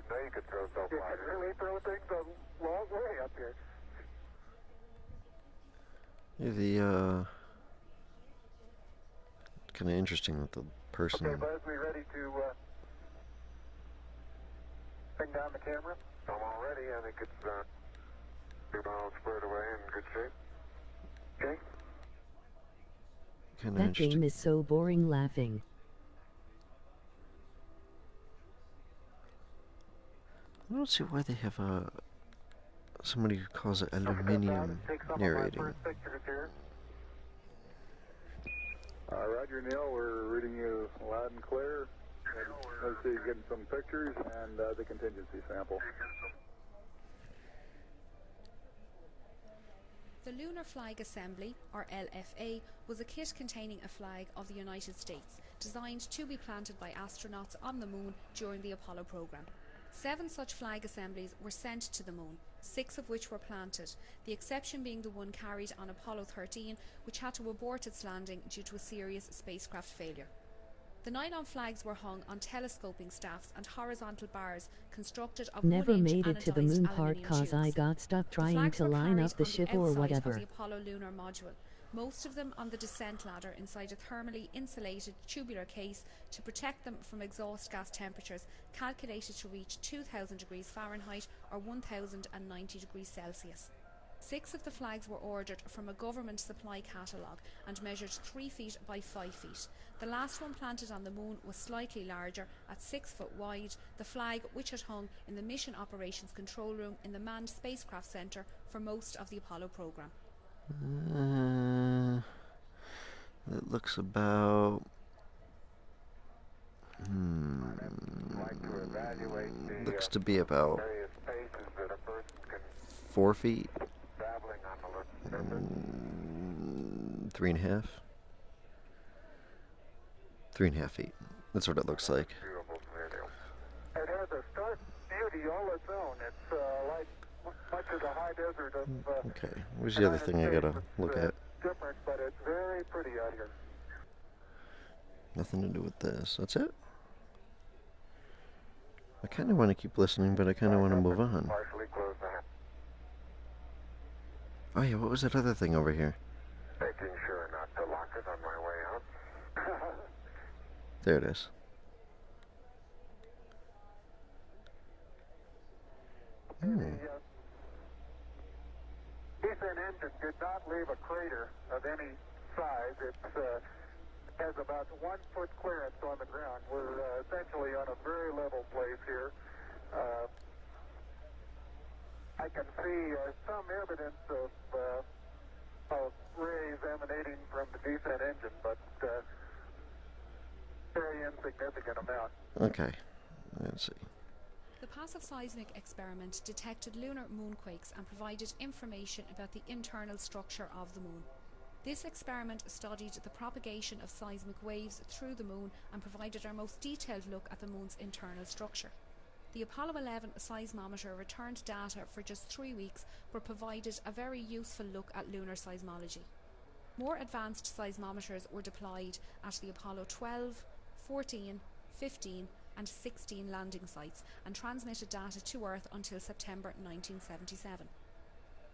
Now you could throw so far. You can really throw things a long way up here. The kind of interesting that the person. Okay, Buzz, we ready to bring down the camera? I'm all ready. I think it's 2 miles squared away in good shape. Okay. Kind of That interesting. game is so boring laughing. I don't see why they have somebody who calls it aluminium narrating. Roger, Neil, we're reading you loud and clear. Let's see, getting some pictures and the contingency sample. The Lunar Flag Assembly, or LFA, was a kit containing a flag of the United States, designed to be planted by astronauts on the moon during the Apollo program. 7 such flag assemblies were sent to the moon, 6 of which were planted, the exception being the one carried on Apollo 13, which had to abort its landing due to a serious spacecraft failure. The nylon flags were hung on telescoping staffs and horizontal bars constructed of Never 1-inch made it to the moon part cause I got stuck trying to line up the ship or whatever. Of the Apollo lunar module, most of them on the descent ladder inside a thermally insulated tubular case to protect them from exhaust gas temperatures calculated to reach 2000 degrees Fahrenheit or 1090 degrees Celsius. 6 of the flags were ordered from a government supply catalogue and measured 3 feet by 5 feet. The last one planted on the moon was slightly larger, at 6 foot wide, the flag which had hung in the Mission Operations Control Room in the Manned Spacecraft Centre for most of the Apollo programme. It looks about. Looks to be about 4 feet. 3.5. 3.5 feet. That's what it looks like. It has a stark beauty all its own. It's like much of the high desert of. Okay, where's the other thing I gotta look at? Different, but it's very pretty out here. Nothing to do with this. That's it? I kind of want to keep listening, but I kind of want to move on. Oh yeah, what was that other thing over here? Making sure not to lock it on my way out. There it is. The descent engine did not leave a crater of any size. It has about 1 foot clearance on the ground. We're essentially on a very level place here. I can see some evidence of rays emanating from the descent engine, but very insignificant amount. Okay, let's see. The passive seismic experiment detected lunar moonquakes and provided information about the internal structure of the moon. This experiment studied the propagation of seismic waves through the moon and provided our most detailed look at the moon's internal structure. The Apollo 11 seismometer returned data for just 3 weeks, but provided a very useful look at lunar seismology. More advanced seismometers were deployed at the Apollo 12, 14, 15 and 16 landing sites and transmitted data to Earth until September 1977.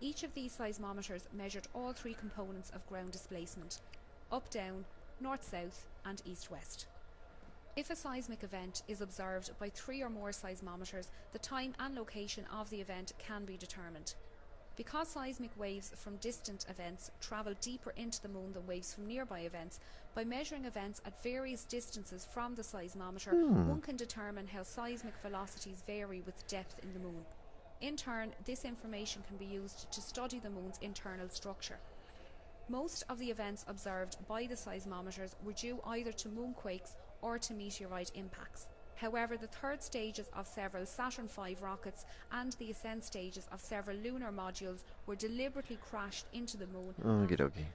Each of these seismometers measured all three components of ground displacement: up-down, north-south and east-west. If a seismic event is observed by 3 or more seismometers, the time and location of the event can be determined. Because seismic waves from distant events travel deeper into the moon than waves from nearby events, by measuring events at various distances from the seismometer, one can determine how seismic velocities vary with depth in the moon. In turn, this information can be used to study the moon's internal structure. Most of the events observed by the seismometers were due either to moonquakes or to meteorite impacts. However, the third stages of several Saturn V rockets and the ascent stages of several lunar modules were deliberately crashed into the moon. Okie dokie.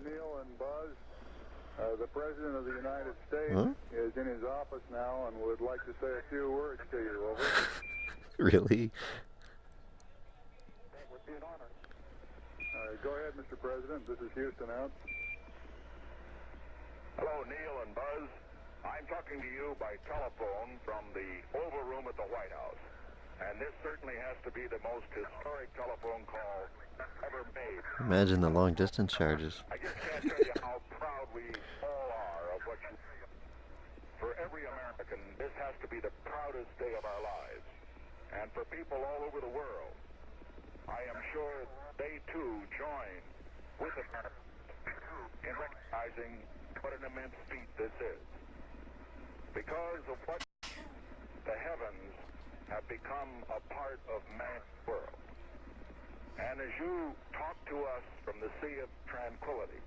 Neil and Buzz, the President of the United States is in his office now and would like to say a few words to you. Over. Really? That would be an honor. Go ahead, Mr. President. This is Houston out. Hello, Neil and Buzz. I'm talking to you by telephone from the Oval Room at the White House. And this certainly has to be the most historic telephone call ever made. Imagine the long distance charges. I just can't tell you how proud we all are of what you do. For every American, this has to be the proudest day of our lives. And for people all over the world, I am sure they too join with America in recognizing what an immense feat this is. Because of what the heavens have become a part of man's world. And as you talk to us from the Sea of Tranquility,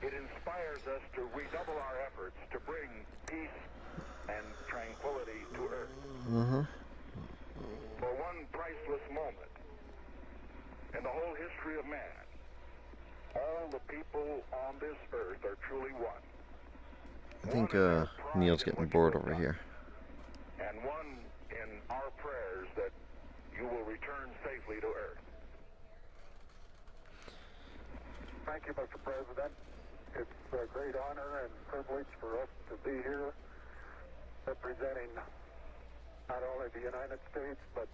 it inspires us to redouble our efforts to bring peace and tranquility to Earth. For one priceless moment in the whole history of man, all the people on this earth are truly one. I think Neil's getting bored over here. And one in our prayers that you will return safely to Earth. Thank you, Mr. President. It's a great honor and privilege for us to be here representing not only the United States, but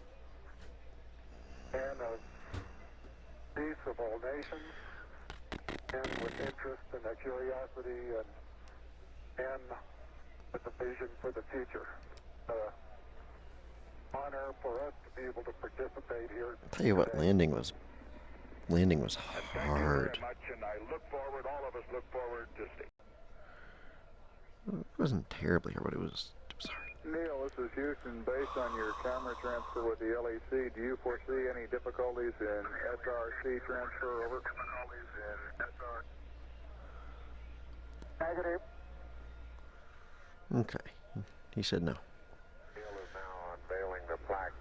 and of peace of all nations, and with interest and a curiosity and with a vision for the future. Honor for us to be able to participate here. I'll tell you what, landing was hard. Thank you very much, and I look forward, all of us look forward to stay. It wasn't terribly hard, but it was hard. Neil, this is Houston. Based on your camera transfer with the LEC, do you foresee any difficulties in SRC transfer over? Negative. Okay. He said no. Neil is now unveiling the plaque.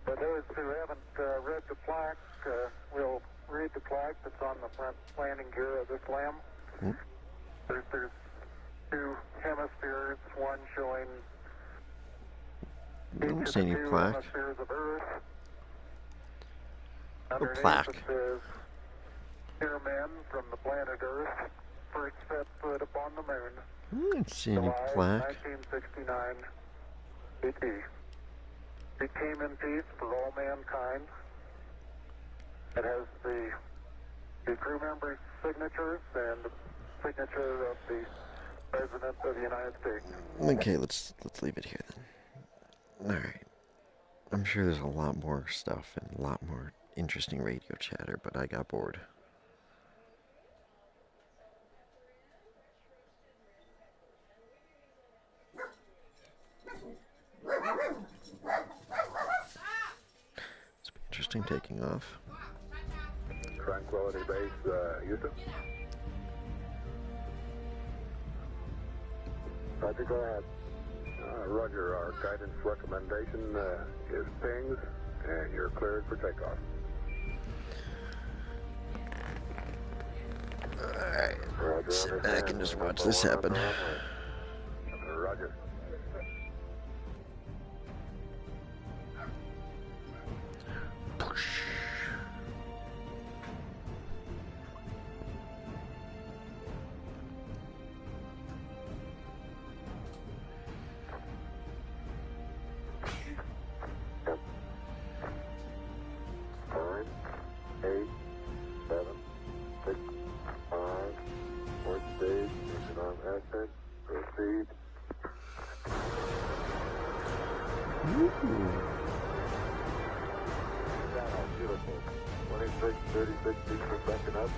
For those who haven't read the plaque, we'll read the plaque that's on the front landing gear of this LAM. There's two hemispheres, one showing I don't see any plaque. hemispheres of Earth. Oh, Underneath plaque. it says, "Dear men from the planet Earth, first set foot upon the moon, I don't see any July plaque. 1969 AD. We came in peace for all mankind." It has the crew members' signatures and the signature of the President of the United States. Okay, let's leave it here then. Alright. I'm sure there's a lot more stuff and a lot more interesting radio chatter, but I got bored. It's been interesting taking off. Tranquility Base, Houston. Roger, go ahead. Roger, our guidance recommendation is pings, and you're cleared for takeoff. Alright, sit back and just watch this happen. Roger. speed. Ooh. Channel, beautiful. 26, 36 feet per second up.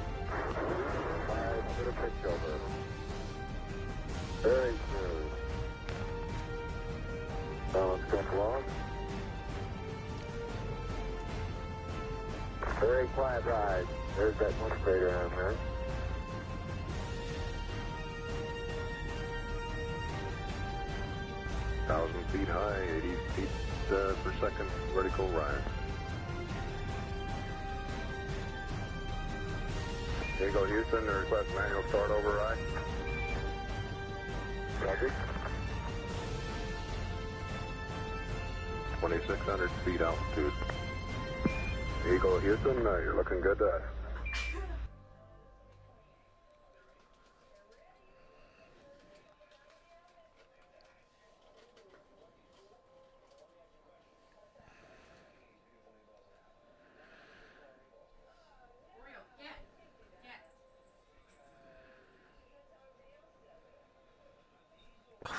5 pitch over. Very smooth. Balance come along. Very quiet ride. There's that one crater on there. Feet high, 80 feet per second vertical rise. Here you go, Houston. The request manual start override. Roger. 2,600 feet altitude. Here you go, Houston. You're looking good to us.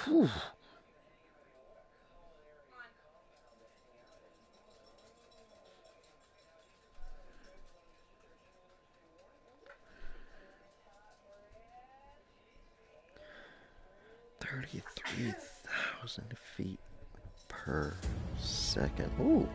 Whew. $33,000 feet per second. Ooh.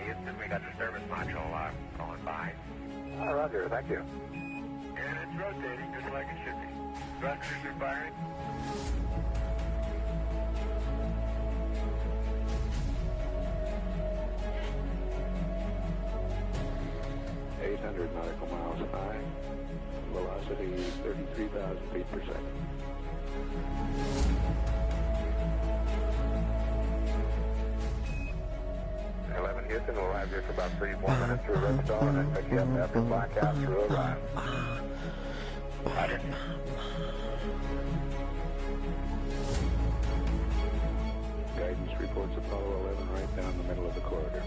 Houston, we got the service module going by. Roger, thank you. And it's rotating just like it should be. Thrusters are firing. nautical miles high. Velocity 33,000 feet per second. Houston, we'll have you for about 3-4 minutes through Redstone and then pick you up after blackout through Orion. Roger. Guidance reports Apollo 11 right down the middle of the corridor.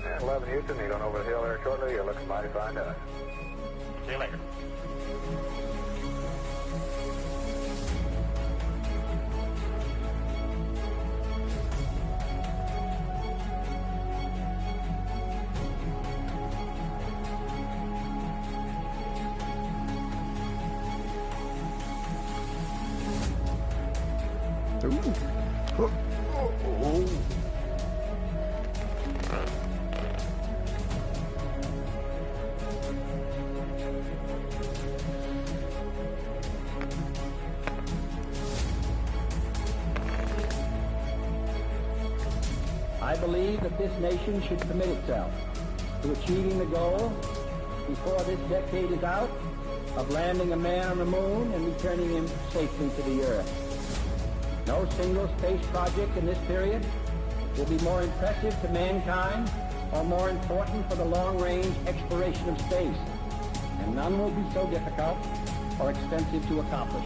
And 11 Houston, you're going over the hill there shortly. You're looking mighty fine to us. See you later. I believe that this nation should commit itself to achieving the goal, before this decade is out, of landing a man on the moon and returning him safely to the Earth. No single space project in this period will be more impressive to mankind or more important for the long-range exploration of space, and none will be so difficult or expensive to accomplish.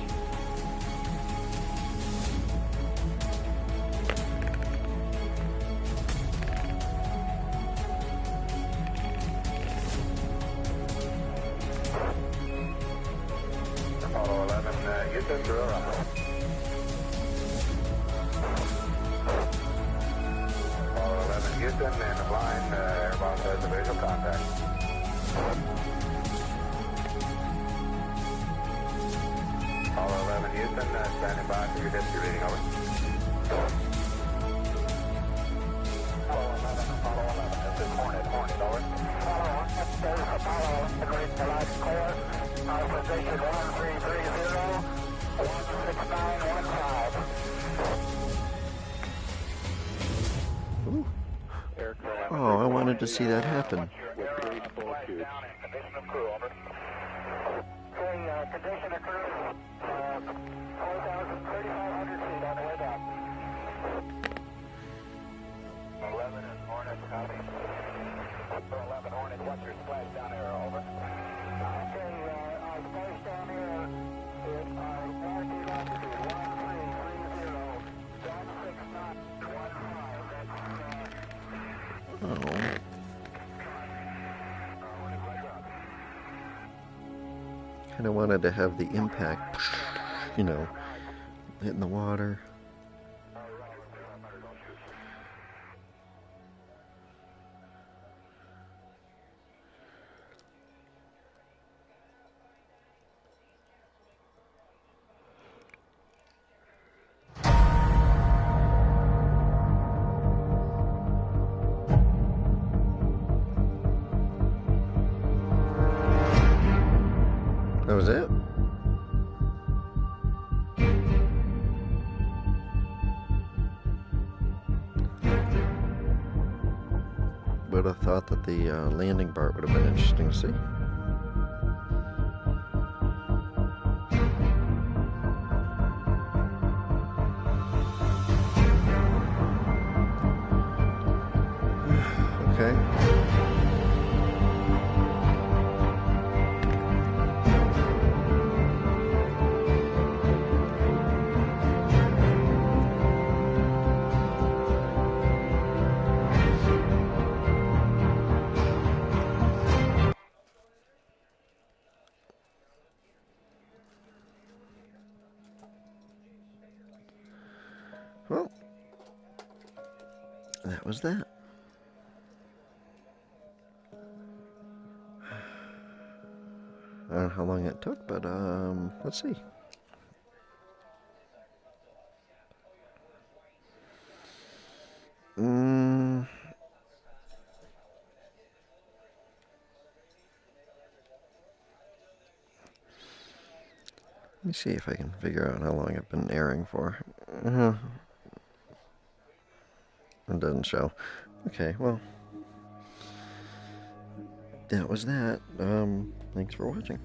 Apollo 11, Houston, through Orion. Apollo 11, Houston, and the blind airboss has a visual contact. Apollo 11, Houston, standing by for your history reading, over. Apollo 11, this is Hornet, over. Apollo 1, this is Apollo, agreed to life core. Our position 1330, 16915. Oh, I wanted to see that happen. With 3 Splashdown and condition of crew, over. Okay, condition of crew, 3,500 feet on the way down. 11 and Hornet, copy. 11 Hornet, what's your splashdown error, over? Okay, our splashdown error is our warranty longitude, 1330, 16 knots, 15, that's, Kind of wanted to have the impact, you know, hitting the water. That was it? Would have thought that the landing part would have been interesting to see. Okay. Well, that was that. I don't know how long it took, but let's see. Let me see if I can figure out how long I've been airing for. It doesn't show. Okay, well, that was that. Thanks for watching.